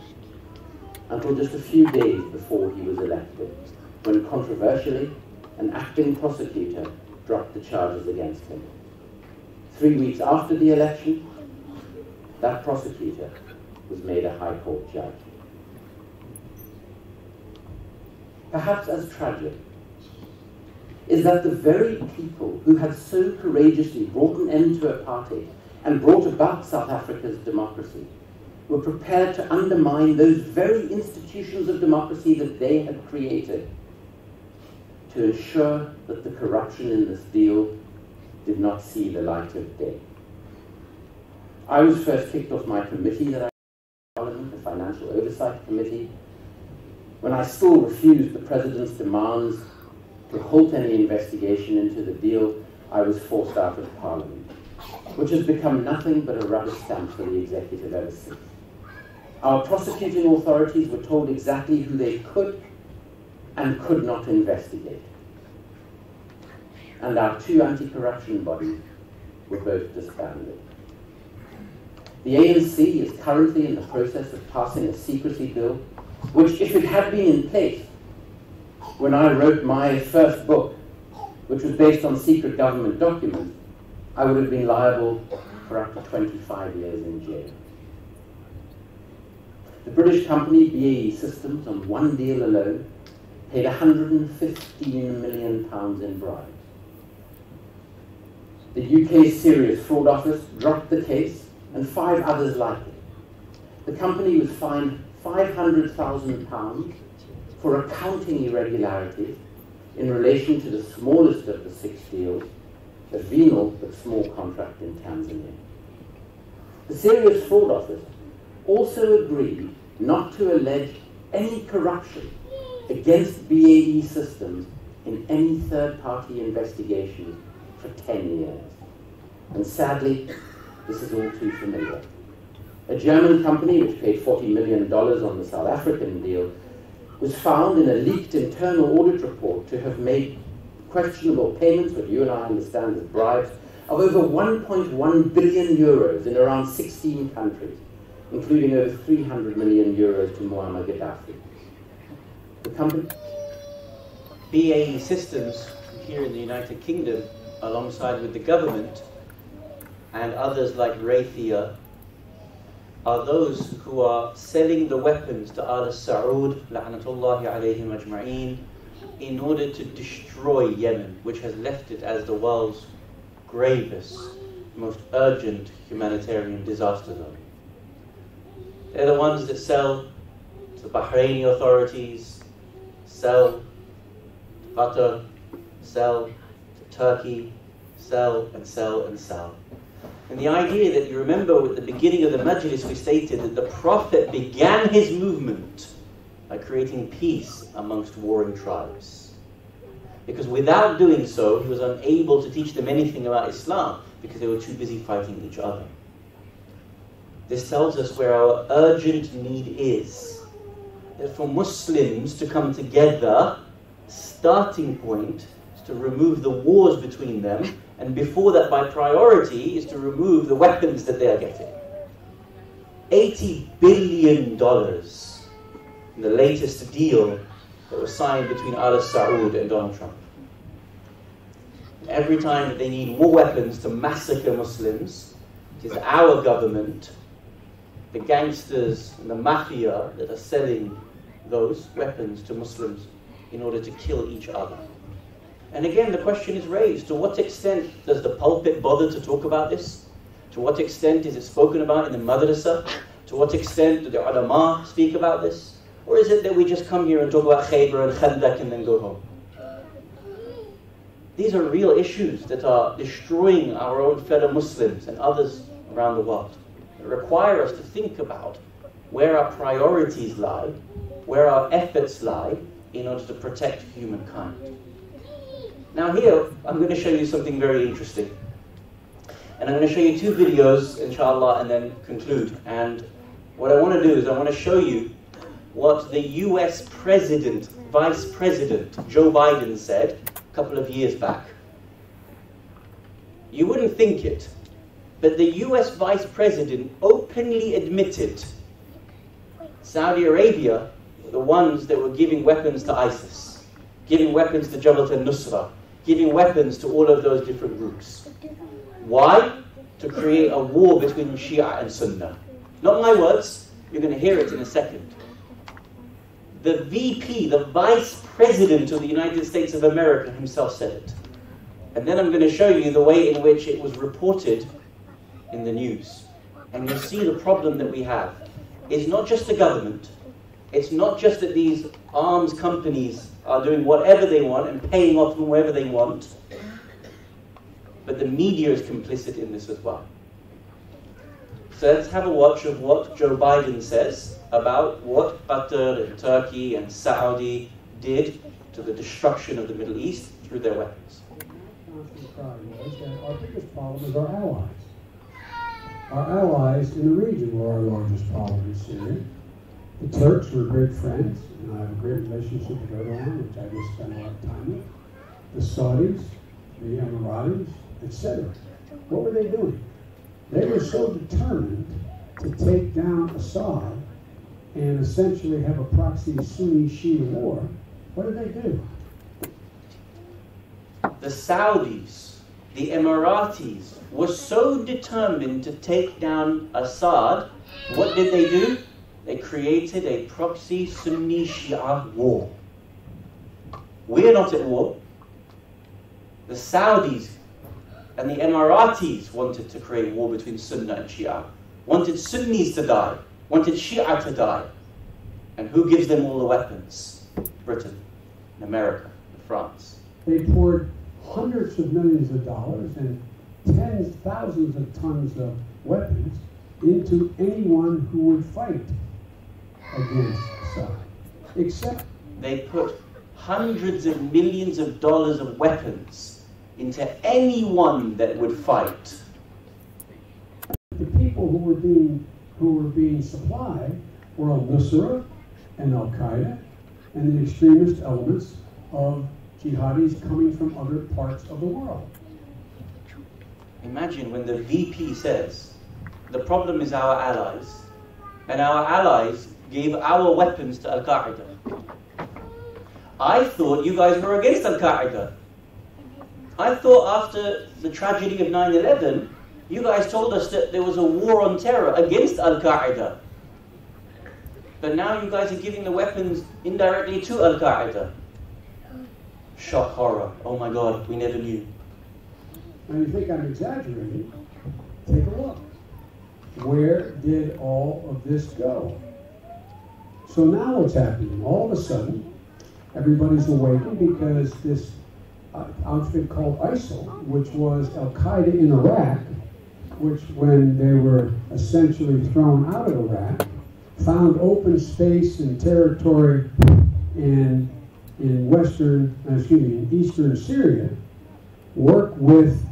S4: until just a few days before he was elected, when controversially, an acting prosecutor dropped the charges against him. 3 weeks after the election, that prosecutor was made a High Court judge. Perhaps as tragic is that the very people who had so courageously brought an end to apartheid and brought about South Africa's democracy were prepared to undermine those very institutions of democracy that they had created to ensure that the corruption in this deal did not see the light of day. I was first kicked off my committee that I Parliament, the Financial Oversight Committee, when I still refused the President's demands to halt any investigation into the deal. I was forced out of Parliament, which has become nothing but a rubber stamp for the executive ever since. Our prosecuting authorities were told exactly who they could and could not investigate. And our 2 anti-corruption bodies were both disbanded. The ANC is currently in the process of passing a secrecy bill, which, if it had been in place when I wrote my first book, which was based on secret government documents, I would have been liable for up to 25 years in jail. The British company BAE Systems, on one deal alone, paid £115 million in bribes. The UK's Serious Fraud Office dropped the case, and 5 others like it. The company was fined £500,000 for accounting irregularities in relation to the smallest of the 6 deals, a venal but small contract in Tanzania. The Serious Fraud Office also agreed not to allege any corruption against BAE Systems in any third-party investigations for 10 years. And sadly, this is all too familiar. A German company which paid $40 million on the South African deal was found in a leaked internal audit report to have made questionable payments, what you and I understand as bribes, of over 1.1 billion euros in around 16 countries, including over 300 million euros to Muammar Gaddafi. The company
S2: BAE Systems here in the United Kingdom, alongside with the government and others like Raytheon, are those who are selling the weapons to Al Saud, la'natullahi alayhim ajma'een, in order to destroy Yemen, which has left it as the world's gravest, most urgent humanitarian disaster zone. They're the ones that sell to the Bahraini authorities, sell to Qatar, sell to Turkey, sell and sell and sell. And the idea that you remember at the beginning of the Majlis we stated that the Prophet began his movement by creating peace amongst warring tribes. Because without doing so, he was unable to teach them anything about Islam because they were too busy fighting each other. This tells us where our urgent need is. That for Muslims to come together, starting point is to remove the wars between them, and before that, by priority, is to remove the weapons that they are getting. $80 billion in the latest deal that was signed between Al Saud and Donald Trump. And every time that they need more weapons to massacre Muslims, it is our government, the gangsters and the mafia that are selling those weapons to Muslims in order to kill each other. And again, the question is raised, to what extent does the pulpit bother to talk about this? To what extent is it spoken about in the madrasa? To what extent do the ulama speak about this? Or is it that we just come here and talk about Khaybar and Khandak and then go home? These are real issues that are destroying our own fellow Muslims and others around the world. They require us to think about where our priorities lie, where our efforts lie in order to protect humankind. Now here, I'm going to show you something very interesting. And I'm going to show you 2 videos, inshallah, and then conclude. And what I want to do is I want to show you what the US President, Vice President, Joe Biden said a couple of years back. You wouldn't think it, but the US Vice President openly admitted Saudi Arabia were the ones that were giving weapons to ISIS, giving weapons to Jabhat al-Nusra, giving weapons to all of those different groups. Why? To create a war between Shia and Sunnah. Not my words, you're going to hear it in a second. The VP, the Vice President of the United States of America himself said it. And then I'm going to show you the way in which it was reported in the news. And you'll see the problem that we have. It's not just the government. It's not just that these arms companies are doing whatever they want and paying off them wherever they want. But the media is complicit in this as well. So let's have a watch of what Joe Biden says about what Qatar and Turkey and Saudi did to the destruction of the Middle East through their weapons.
S5: Our biggest problem is our allies. Our allies in the region were our largest problem in Syria. The Turks were great friends, and I have a great relationship with Erdogan, which I just spent a lot of time with. The Saudis, the Emiratis, etc. What were they doing? They were so determined to take down Assad and essentially have a proxy Sunni-Shia war. What did they do?
S2: The Saudis the Emiratis were so determined to take down Assad, what did they do? They created a proxy Sunni-Shia war. We're not at war. The Saudis and the Emiratis wanted to create war between Sunnah and Shia. Wanted Sunnis to die. Wanted Shia to die. And who gives them all the weapons? Britain, and America, and France.
S5: They poured hundreds of millions of dollars and tens, thousands of tons of weapons into anyone who would fight against Assad. Except
S2: they put hundreds of millions of dollars of weapons into anyone that would fight.
S5: The people who were being supplied were Al-Nusra and Al-Qaeda and the extremist elements of jihadis coming from other parts of the world.
S2: Imagine when the VP says, the problem is our allies, and our allies gave our weapons to Al-Qaeda. I thought you guys were against Al-Qaeda. I thought after the tragedy of 9/11, you guys told us that there was a war on terror against Al-Qaeda. But now you guys are giving the weapons indirectly to Al-Qaeda. Shock, horror. Oh my God, we never knew.
S5: And you think I'm exaggerating? Take a look. Where did all of this go? So now what's happening? All of a sudden, everybody's awakened because this outfit called ISIL, which was Al-Qaeda in Iraq, which when they were essentially thrown out of Iraq, found open space and territory in eastern Syria, worked with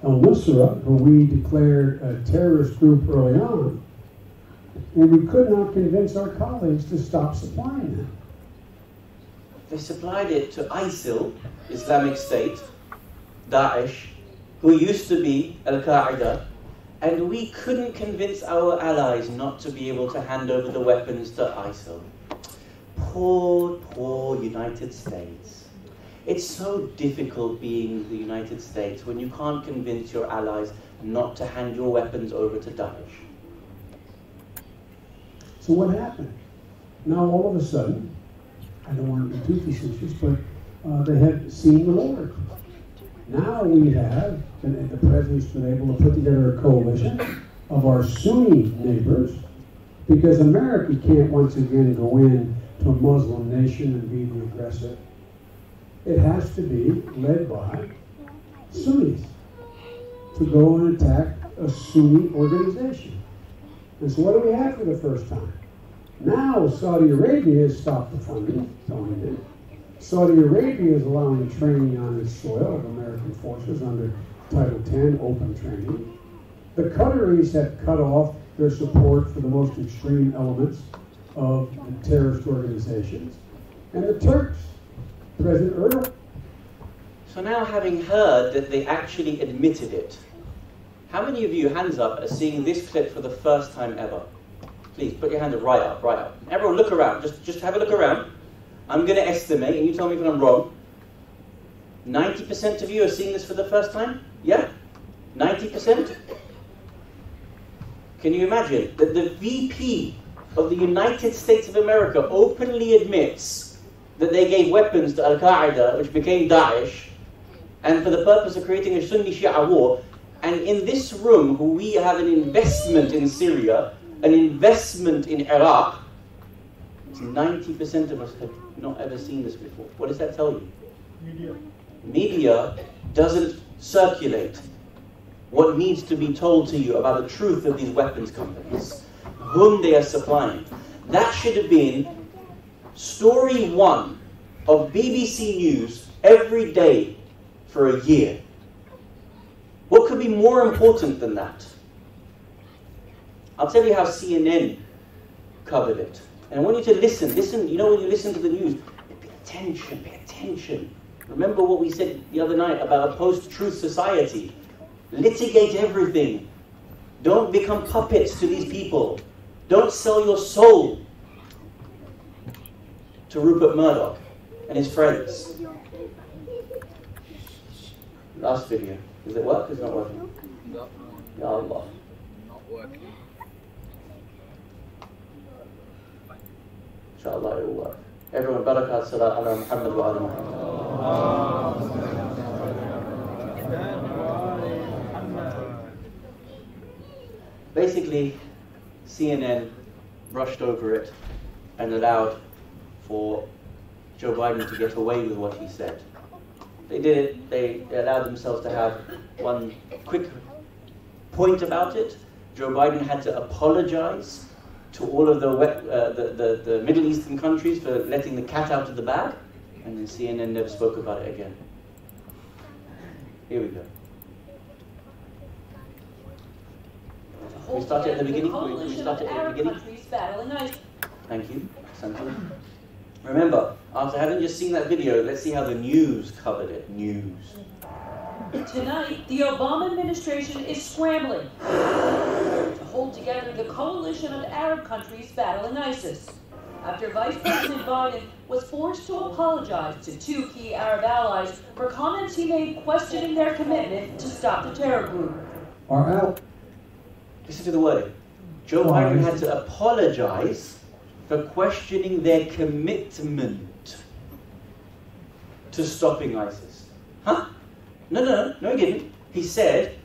S5: Al-Nusra, who we declared a terrorist group early on, and we could not convince our colleagues to stop supplying them.
S2: They supplied it to ISIL, Islamic State, Daesh, who used to be Al-Qaeda, and we couldn't convince our allies not to be able to hand over the weapons to ISIL. Poor, poor United States. It's so difficult being the United States when you can't convince your allies not to hand your weapons over to Daesh.
S5: So what happened? Now all of a sudden, I don't want to be too facetious, but they have seen the Lord. Now we have, and the President's been able to put together a coalition of our Sunni neighbors, because America can't once again go in to a Muslim nation and be the aggressor. It has to be led by Sunnis to go and attack a Sunni organization. And so what do we have for the first time? Now Saudi Arabia has stopped the funding going in. Saudi Arabia is allowing training on its soil of American forces under Title X open training. The Qataris have cut off their support for the most extreme elements of the terrorist organizations. And the Turks, President Erdogan.
S2: So now, having heard that they actually admitted it, how many of you, hands up, are seeing this clip for the first time ever? Please, put your hand up, right up, right up. Everyone, look around. Just have a look around. I'm going to estimate, and you tell me if I'm wrong. 90% of you are seeing this for the first time? Yeah? 90%? Can you imagine that the VP of the United States of America openly admits that they gave weapons to Al-Qaeda, which became Daesh, and for the purpose of creating a Sunni-Shia war, and in this room, we have an investment in Syria, an investment in Iraq, 90% of us have not ever seen this before. What does that tell you? Media doesn't circulate what needs to be told to you about the truth of these weapons companies, whom they are supplying. That should have been story one of BBC News every day for a year. What could be more important than that? I'll tell you how CNN covered it. And I want you to listen, you know when you listen to the news, pay attention. Remember what we said the other night about a post-truth society. Litigate everything. Don't become puppets to these people. Don't sell your soul to Rupert Murdoch and his friends. Last video. Does it work? It's not working. Ya Allah.
S1: Not working.
S2: Inshallah it will work. Everyone, barakat salat ala Muhammad wa ala Muhammad. Basically, CNN brushed over it and allowed for Joe Biden to get away with what he said. They did it, they allowed themselves to have one quick point about it. Joe Biden had to apologize to all of the Middle Eastern countries for letting the cat out of the bag, and then CNN never spoke about it again. Here we go. We started at the beginning. We started at the beginning. Thank you. Remember, after having just seen that video, let's see how the news covered it. News.
S6: Tonight, the Obama administration is scrambling to hold together the coalition of Arab countries battling ISIS, after Vice President Biden was forced to apologize to two key Arab allies for comments he made questioning their commitment to stop the terror group.
S2: Listen to the word. Joe Biden had to apologize for questioning their commitment to stopping ISIS. Huh? No, he didn't. He said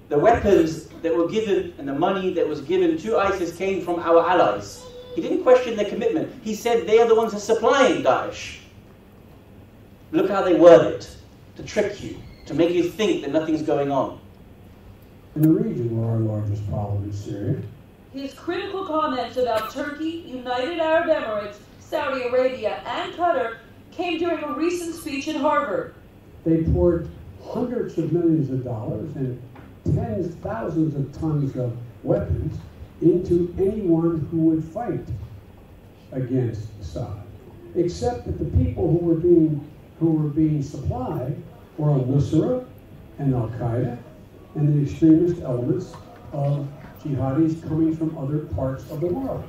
S2: the weapons that were given and the money that was given to ISIS came from our allies. He didn't question their commitment. He said they are the ones who are supplying Daesh. Look how they word it, to trick you, to make you think that nothing's going on.
S5: In the region where our largest problem is Syria.
S6: His critical comments about Turkey, United Arab Emirates, Saudi Arabia, and Qatar came during a recent speech in Harvard.
S5: They poured hundreds of millions of dollars and tens of thousands of tons of weapons into anyone who would fight against Assad, except that the people who were being supplied were al-Nusra and Al-Qaeda and the extremist elements of jihadis coming from other parts of the world.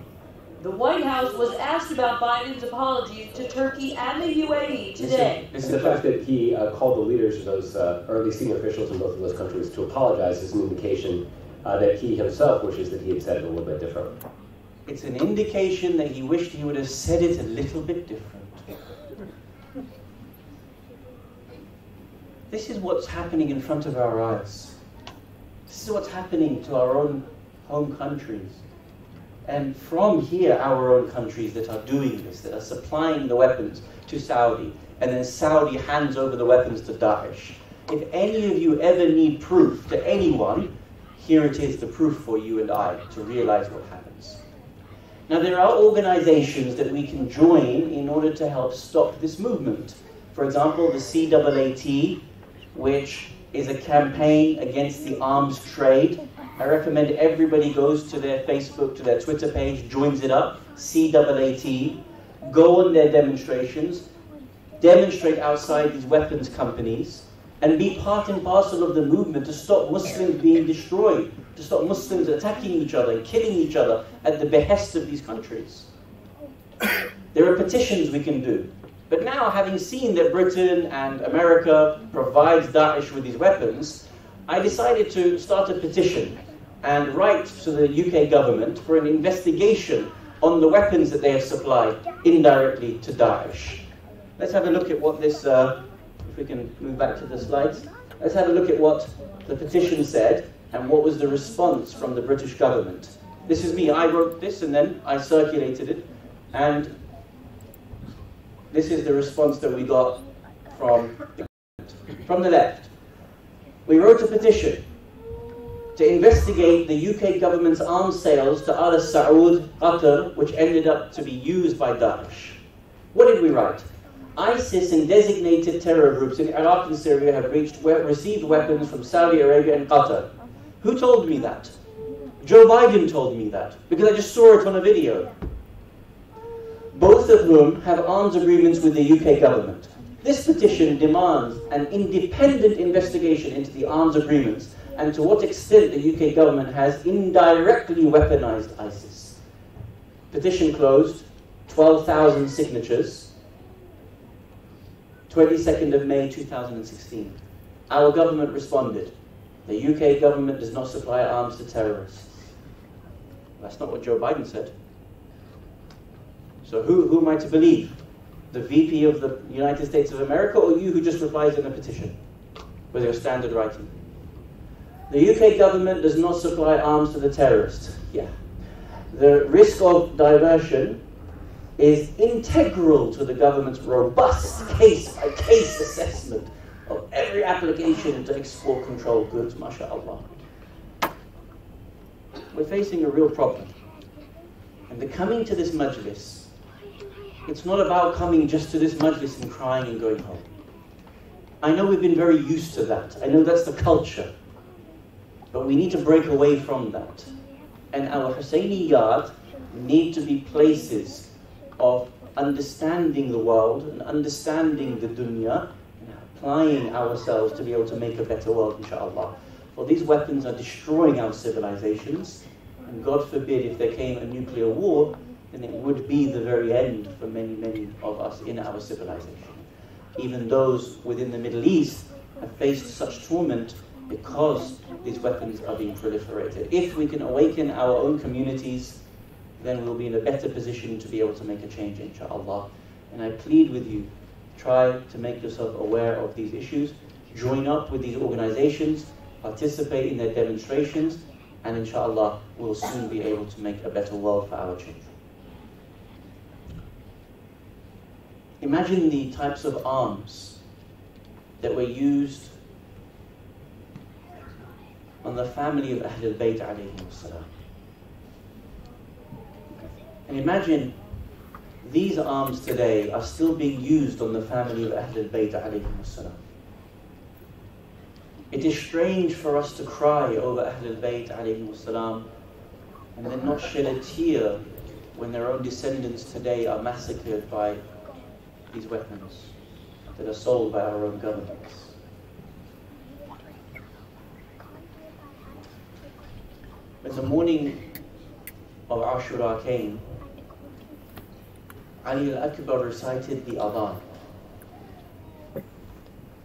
S6: The White House was asked about Biden's apologies to Turkey and the UAE today.
S7: The fact that he called the leaders of those, or at least senior officials in both of those countries, to apologize is an indication that he himself wishes that he had said it a little bit different.
S2: It's an indication that he wished he would have said it a little bit different. This is what's happening in front of our eyes. This is what's happening to our own home countries. And from here, our own countries that are doing this, that are supplying the weapons to Saudi, and then Saudi hands over the weapons to Daesh. If any of you ever need proof to anyone, here it is, the proof for you and I to realize what happens. Now, there are organizations that we can join in order to help stop this movement. For example, the CAAT, which is a campaign against the arms trade. I recommend everybody goes to their Facebook, to their Twitter page, joins it up, CAAT, go on their demonstrations, demonstrate outside these weapons companies, and be part and parcel of the movement to stop Muslims being destroyed, to stop Muslims attacking each other and killing each other at the behest of these countries. There are petitions we can do. But now, having seen that Britain and America provides Daesh with these weapons, I decided to start a petition and write to the UK government for an investigation on the weapons that they have supplied indirectly to Daesh. Let's have a look at what this, if we can move back to the slides. Let's have a look at what the petition said and what was the response from the British government. This is me, I wrote this and then I circulated it, and this is the response that we got from the left. We wrote a petition to investigate the UK government's arms sales to Al Saud, Qatar, which ended up to be used by Daesh. What did we write? ISIS and designated terror groups in Iraq and Syria have received weapons from Saudi Arabia and Qatar. Who told me that? Joe Biden told me that, because I just saw it on a video. Both of whom have arms agreements with the UK government. This petition demands an independent investigation into the arms agreements and to what extent the UK government has indirectly weaponized ISIS. Petition closed, 12,000 signatures, 22nd of May 2016. Our government responded, the UK government does not supply arms to terrorists. That's not what Joe Biden said. So who am I to believe? The VP of the United States of America, or you who just replies in a petition with your standard writing? The UK government does not supply arms to the terrorists. Yeah. The risk of diversion is integral to the government's robust case-by-case assessment of every application to export controlled goods, mashallah. We're facing a real problem. And the coming to this majlis, it's not about coming just to this majlis and crying and going home. I know we've been very used to that. I know that's the culture. But we need to break away from that. And our Husseyniyat need to be places of understanding the world and understanding the dunya and applying ourselves to be able to make a better world, inshallah. For these weapons are destroying our civilizations, and God forbid if there came a nuclear war, then it would be the very end for many, many of us in our civilization. Even those within the Middle East have faced such torment because these weapons are being proliferated. If we can awaken our own communities, then we'll be in a better position to be able to make a change, inshallah. And I plead with you, try to make yourself aware of these issues, join up with these organizations, participate in their demonstrations, and inshallah, we'll soon be able to make a better world for our children. Imagine the types of arms that were used on the family of Ahlul Bayt alayhim salam. And imagine these arms today are still being used on the family of Ahlul Bayt alayhim salam. It is strange for us to cry over Ahlul Bayt alayhim salam and then not shed a tear when their own descendants today are massacred by these weapons that are sold by our own governments. When the morning of Ashura came, Ali al-Akbar recited the Adhan.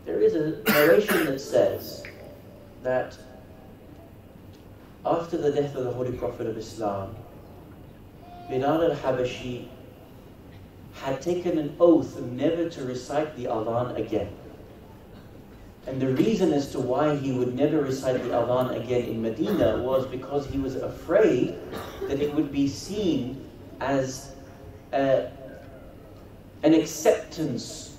S2: There is a narration that says that after the death of the Holy Prophet of Islam, Bilal al-Habashi had taken an oath never to recite the Adhan again. And the reason as to why he would never recite the Adhan again in Medina was because he was afraid that it would be seen as an acceptance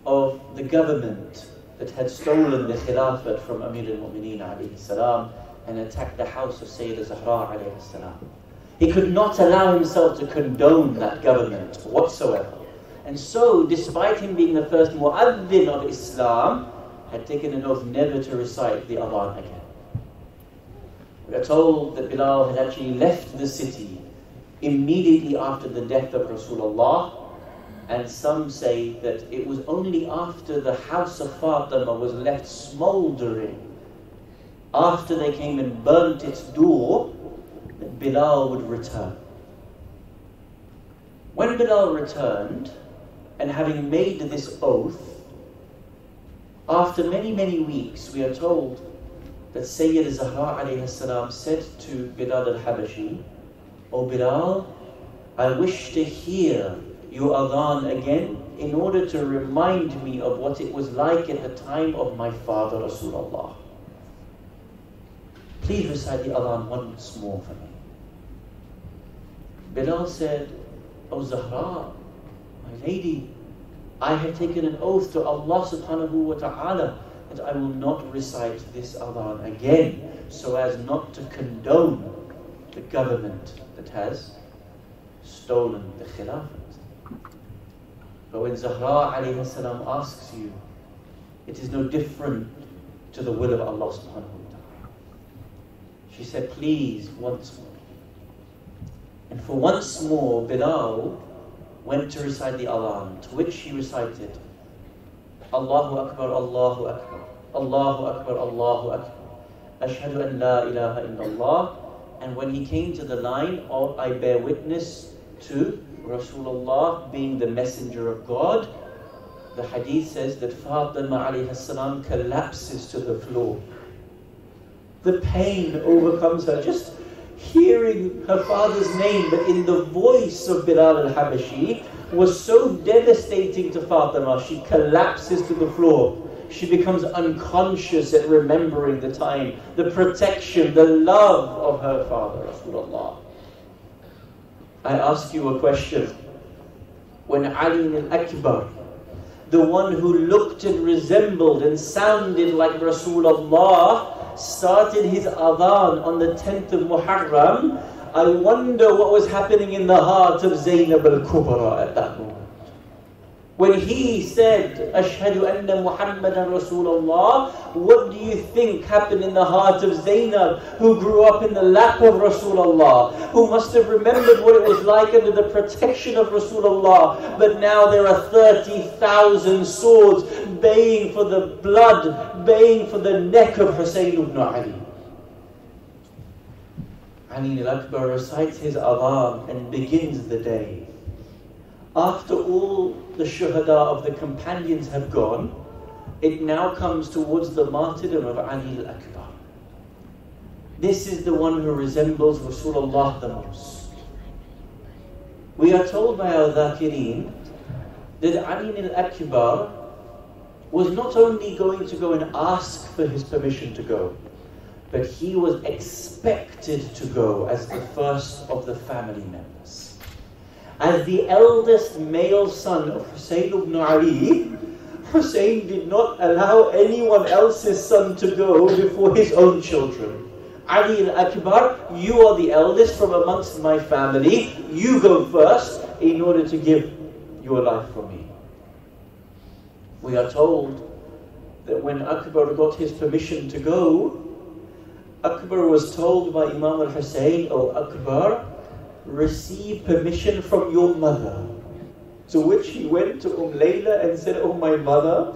S2: of the government that had stolen the Khilafat from Amir al-Mu'mineen alayhi salam and attacked the house of Sayyida Zahra alayhi salam. He could not allow himself to condone that government whatsoever. And so, despite him being the first mu'adhin of Islam, had taken an oath never to recite the Adhan again. We are told that Bilal had actually left the city immediately after the death of Rasulullah, and some say that it was only after the house of Fatima was left smouldering, after they came and burnt its door, that Bilal would return. When Bilal returned, and having made this oath, after many, many weeks, we are told that Sayyida Zahra alayhi salam said to Bilal al-Habashi, "O Bilal, I wish to hear your adhan again in order to remind me of what it was like at the time of my father Rasulullah. Please recite the adhan once more for me." Bilal said, "O Zahra, my lady, I have taken an oath to Allah subhanahu wa ta'ala that I will not recite this adhan again so as not to condone the government that has stolen the Khilafat." But when Zahra alayhi salam asks you, it is no different to the will of Allah subhanahu wa ta'ala. She said, "Please, once more." And for once more, Bilal went to recite the adhan, to which he recited, "Allahu Akbar, Allahu Akbar, Allahu Akbar, Allahu Akbar, Ashhadu an la ilaha illallah." And when he came to the line of "I bear witness to Rasulullah being the messenger of God," The hadith says that Fatima alayhi salam collapses to the floor. The pain overcomes her. Just hearing her father's name, but in the voice of Bilal al-Habashi, was so devastating to Fatima. She collapses to the floor. She becomes unconscious at remembering the time, the protection, the love of her father, Rasulullah. I ask you a question. When Ali al-Akbar, the one who looked and resembled and sounded like Rasulullah, started his adhan on the 10th of Muharram, I wonder what was happening in the heart of Zainab al-Kubra at that moment. When he said, Ashhadu anna Muhammadan Rasulullah, what do you think happened in the heart of Zainab, who grew up in the lap of Rasulullah, who must have remembered what it was like under the protection of Rasulullah, but now there are 30,000 swords baying for the blood, baying for the neck of Husayn ibn Ali. Ali al-Akbar recites his adhan and begins the day. After all the shuhada of the companions have gone, it now comes towards the martyrdom of Ali al-Akbar. This is the one who resembles Rasulullah the most. We are told by our dhakireen that Ali al-Akbar was not only going to go and ask for his permission to go, but he was expected to go as the first of the family members. As the eldest male son of Husayn ibn Ali, Husayn did not allow anyone else's son to go before his own children. Ali al-Akbar, you are the eldest from amongst my family, you go first in order to give your life for me. We are told that when Akbar got his permission to go, Akbar was told by Imam al-Husayn, "Oh Akbar, receive permission from your mother." To which he went to Layla and said, "Oh my mother,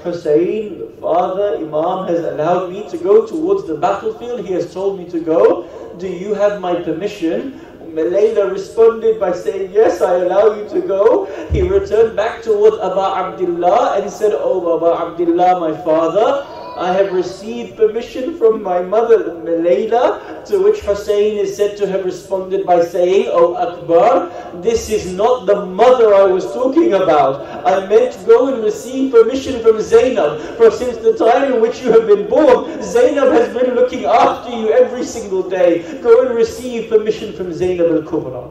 S2: Husayn, father, Imam has allowed me to go towards the battlefield. He has told me to go. Do you have my permission?" Layla responded by saying, "Yes, I allow you to go." He returned back towards Aba Abdullah and said, "Oh Aba Abdullah, my father, I have received permission from my mother Layla," to which Husayn is said to have responded by saying, "Oh Akbar, this is not the mother I was talking about. I meant go and receive permission from Zainab, for since the time in which you have been born, Zainab has been looking after you every single day. Go and receive permission from Zainab al-Kubra."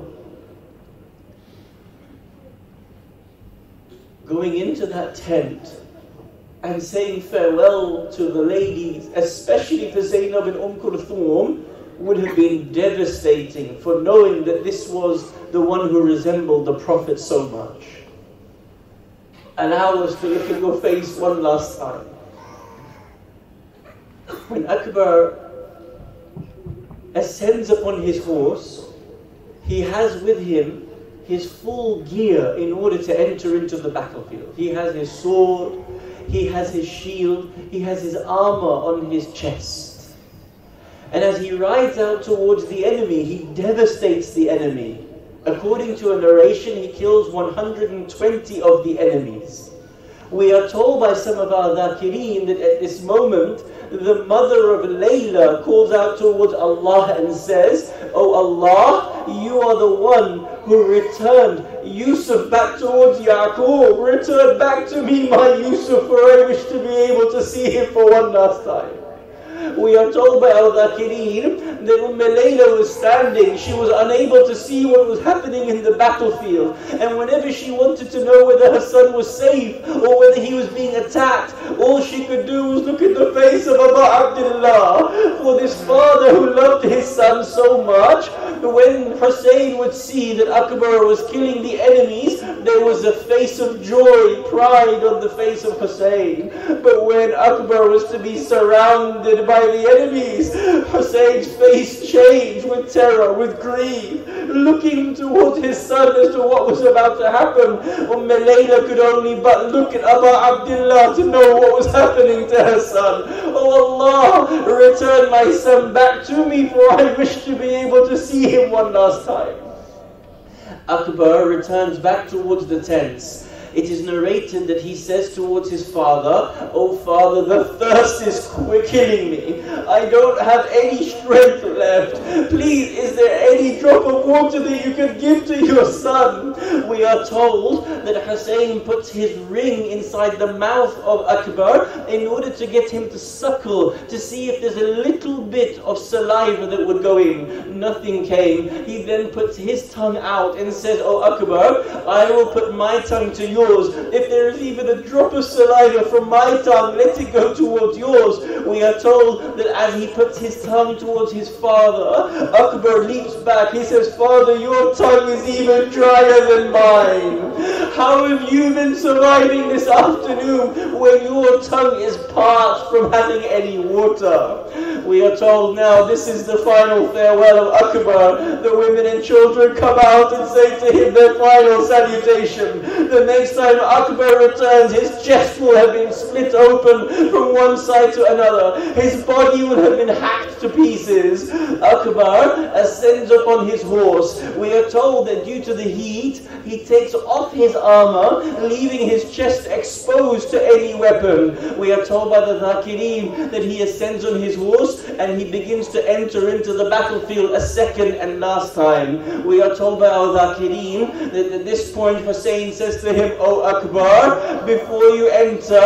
S2: Going into that tent and saying farewell to the ladies, especially to Zainab and Kulthum, would have been devastating, for knowing that this was the one who resembled the Prophet so much. Allow us to look at your face one last time. When Akbar ascends upon his horse, he has with him his full gear in order to enter into the battlefield. He has his sword, he has his shield, he has his armor on his chest. And as he rides out towards the enemy, he devastates the enemy. According to a narration, he kills 120 of the enemies. We are told by some of our dhakireen that at this moment, the mother of Layla calls out towards Allah and says, "Oh Allah, you are the one who returned Yusuf back towards Yaqub. Return back to me my Yusuf, for I wish to be able to see him for one last time." We are told by al-Dhakireen that when Layla was standing, she was unable to see what was happening in the battlefield. And whenever she wanted to know whether her son was safe or whether he was being attacked, all she could do was look at the face of Abu Abdullah. For this father who loved his son so much, when Husayn would see that Akbar was killing the enemies, there was a face of joy, pride on the face of Husayn. But when Akbar was to be surrounded by the enemies, Husayn's face changed with terror, with grief, looking towards his son as to what was about to happen. Layla could only but look at Abu Abdullah to know what was happening to her son. "Oh Allah, return my son back to me, for I wish to be able to see him one last time." Akbar returns back towards the tents. it is narrated that he says towards his father, "Oh father, the thirst is quickening me. I don't have any strength left. Please, is there any drop of water that you could give to your son?" We are told that Hussein puts his ring inside the mouth of Akbar in order to get him to suckle, to see if there's a little bit of saliva that would go in. Nothing came. He then puts his tongue out and says, "Oh Akbar, I will put my tongue to yours. If there is even a drop of saliva from my tongue, let it go towards yours." We are told that as he puts his tongue towards his father, Akbar leaps back. He says, "Father, your tongue is even drier than mine. How have you been surviving this afternoon when your tongue is parched from having any water?" We are told now this is the final farewell of Akbar. The women and children come out and say to him their final salutation. The next time Akbar returns, his chest will have been split open from one side to another. His body will have been hacked to pieces. Akbar ascends upon his horse. We are told that due to the heat, he takes off his armor, leaving his chest exposed to any weapon. We are told by the Dhakirin that he ascends on his horse and he begins to enter into the battlefield a second and last time. We are told by our Dhakirin that at this point Hussein says to him, "Oh Akbar, before you enter,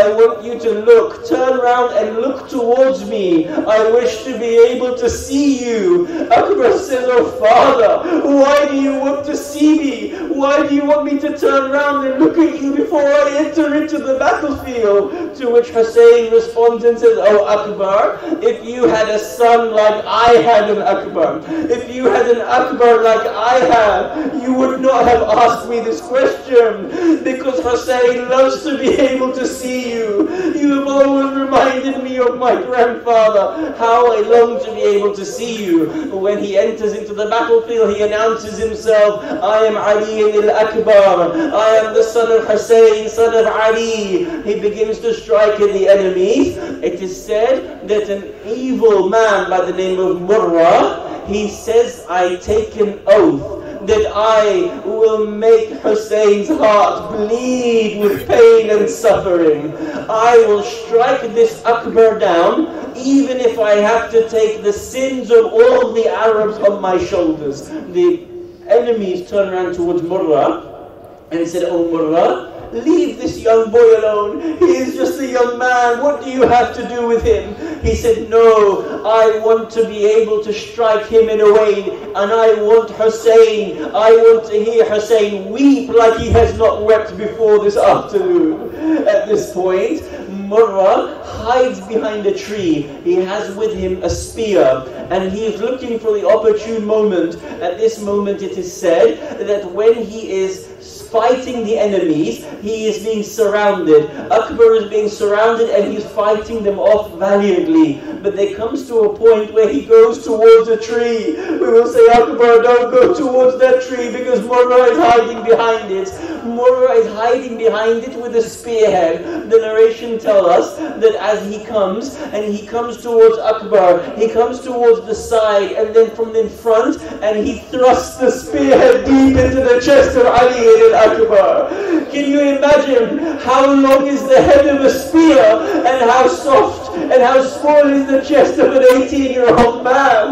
S2: I want you to look, turn around and look towards me. I wish to be able to see you." Akbar says, "Oh father, why do you want to see me? Why do you want me to turn around and look at you before I enter into the battlefield?" To which Hussein responds and says, "Oh Akbar, if you had a son like I had an Akbar, if you had an Akbar like I have, you would not have asked me this question, because Hussein loves to be able to see you. You have always reminded me of my grandfather, how I long to be able to see you." When he enters into the battlefield, he announces himself, "I am Ali al-Akbar. I am the son of Hussein, son of Ali." He begins to strike at the enemies. It is said that an evil man by the name of Murrah, he says, "I take an oath that I will make Hussein's heart bleed with pain and suffering. I will strike this Akbar down, even if I have to take the sins of all the Arabs on my shoulders." The enemies turned around towards Murrah and said, "Oh Murrah, leave this young boy alone. He is just a young man. What do you have to do with him?" He said, "No, I want to be able to strike him in a way, and I want I want to hear Hussein weep like he has not wept before this afternoon." At this point, Murrah hides behind a tree. He has with him a spear, and he is looking for the opportune moment. At this moment, it is said that when he is fighting the enemies, he is being surrounded. Akbar is being surrounded and he's fighting them off valiantly. But there comes to a point where he goes towards a tree. We will say, "Akbar, don't go towards that tree because Murrah is hiding behind it." Murrah is hiding behind it with a spearhead. The narration tells us that as he comes, and he comes towards Akbar, he comes towards the side and then from the front, and he thrusts the spearhead deep into the chest of Ali al-Akbar. Can you imagine how long is the head of a spear and how soft and how small is the chest of an 18-year-old man?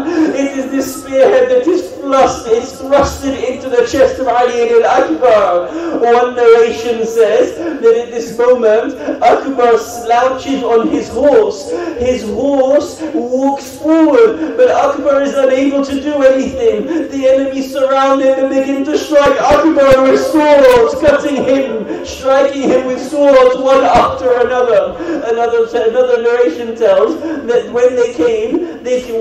S2: It is this spearhead that is thrusted into the chest of Ali al-Akbar. One narration says that at this moment, Akbar slouches on his horse. His horse walks forward, but Akbar is unable to do anything. The enemy surround him and begin to strike Akbar with swords, cutting him, striking him with swords one after another. Another narration tells that when they came,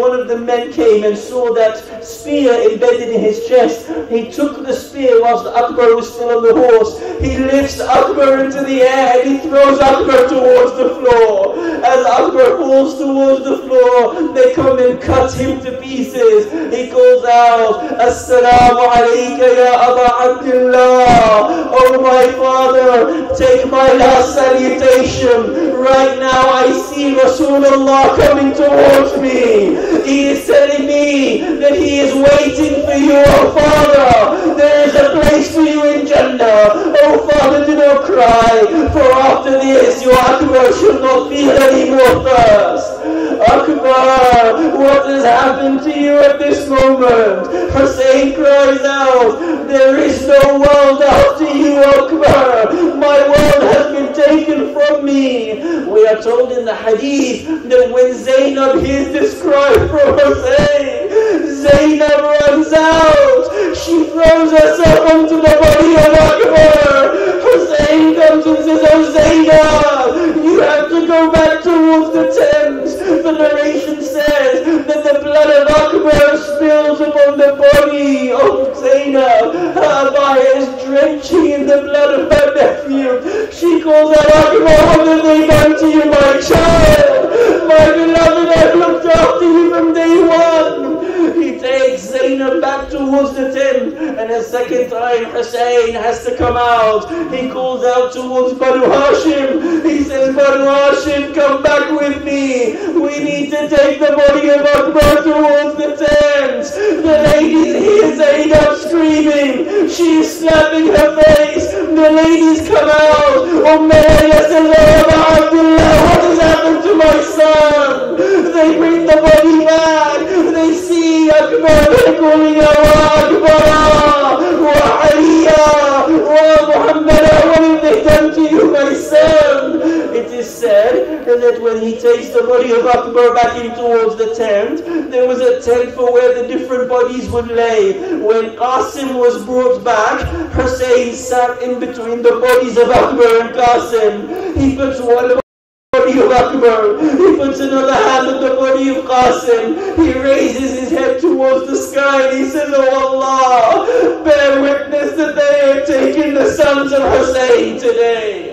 S2: one of the men came and saw that spear embedded in his chest. He took the spear whilst Akbar was still on the horse. He lifts Akbar into the air and he throws Akbar towards the floor. As Akbar falls towards the floor, they come and cut him to pieces. He calls out, "Assalamu alayka ya Aba Abdullah." "Oh my father, take my last salutation. Right now I see Rasulullah coming towards me. He is telling me that he is waiting for you, oh father. There is a place for you in Jannah. Oh father, do cry, for after this your Akbar shall not feel any more thirst. Akbar, what has happened to you at this moment? Hussein cries out, there is no world after you, Akbar. My world has been taken from me. We are told in the hadith that when Zainab hears this cry from Hussein, Zainab runs out. She throws herself onto the body of Akbar. Hussein comes and says, oh Zainab, you have to go back towards the tent. The narration says that the blood of Akbar spills upon the body of Zainab. Her abaya is drenching in the blood of her nephew. She calls out, Akbar, what have they done to you, my child? My beloved, I've looked after you from day one. He takes Zainab back towards the tent, and a second time Hussein has to come out. He calls out towards Banu Hashim. He says, Banu Hashim, come back with me. We need to take the body of Akbar towards the tent. The ladies hear Zainab screaming. She is slapping her face. The ladies come out. Umayya says, oh Abdullah, what has happened to my son? They bring the body back. They see Akbar, they're calling out, Akbar, wa Aliya, wa Muhammad, what have they done to you, my son? It is said that when he takes the body of Akbar back in towards the tent, there was a tent for where the different bodies would lay. When Qasim was brought back, Hussein sat in between the bodies of Akbar and Qasim. He puts one body of Akbar, he puts another hand on the body of Qasim. He raises his head towards the sky and he says, oh Allah, bear witness that they have taken the sons of Hussein today.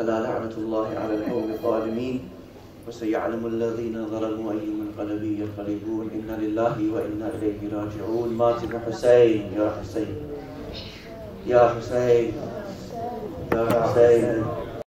S2: ألا لعنة الله على القوم الظالمين وسيعلم الذين ظلموا أي منقلب ينقلبون إنا لله وإنا إليه راجعون. مات حسين يا حسين يا حسين يا حسين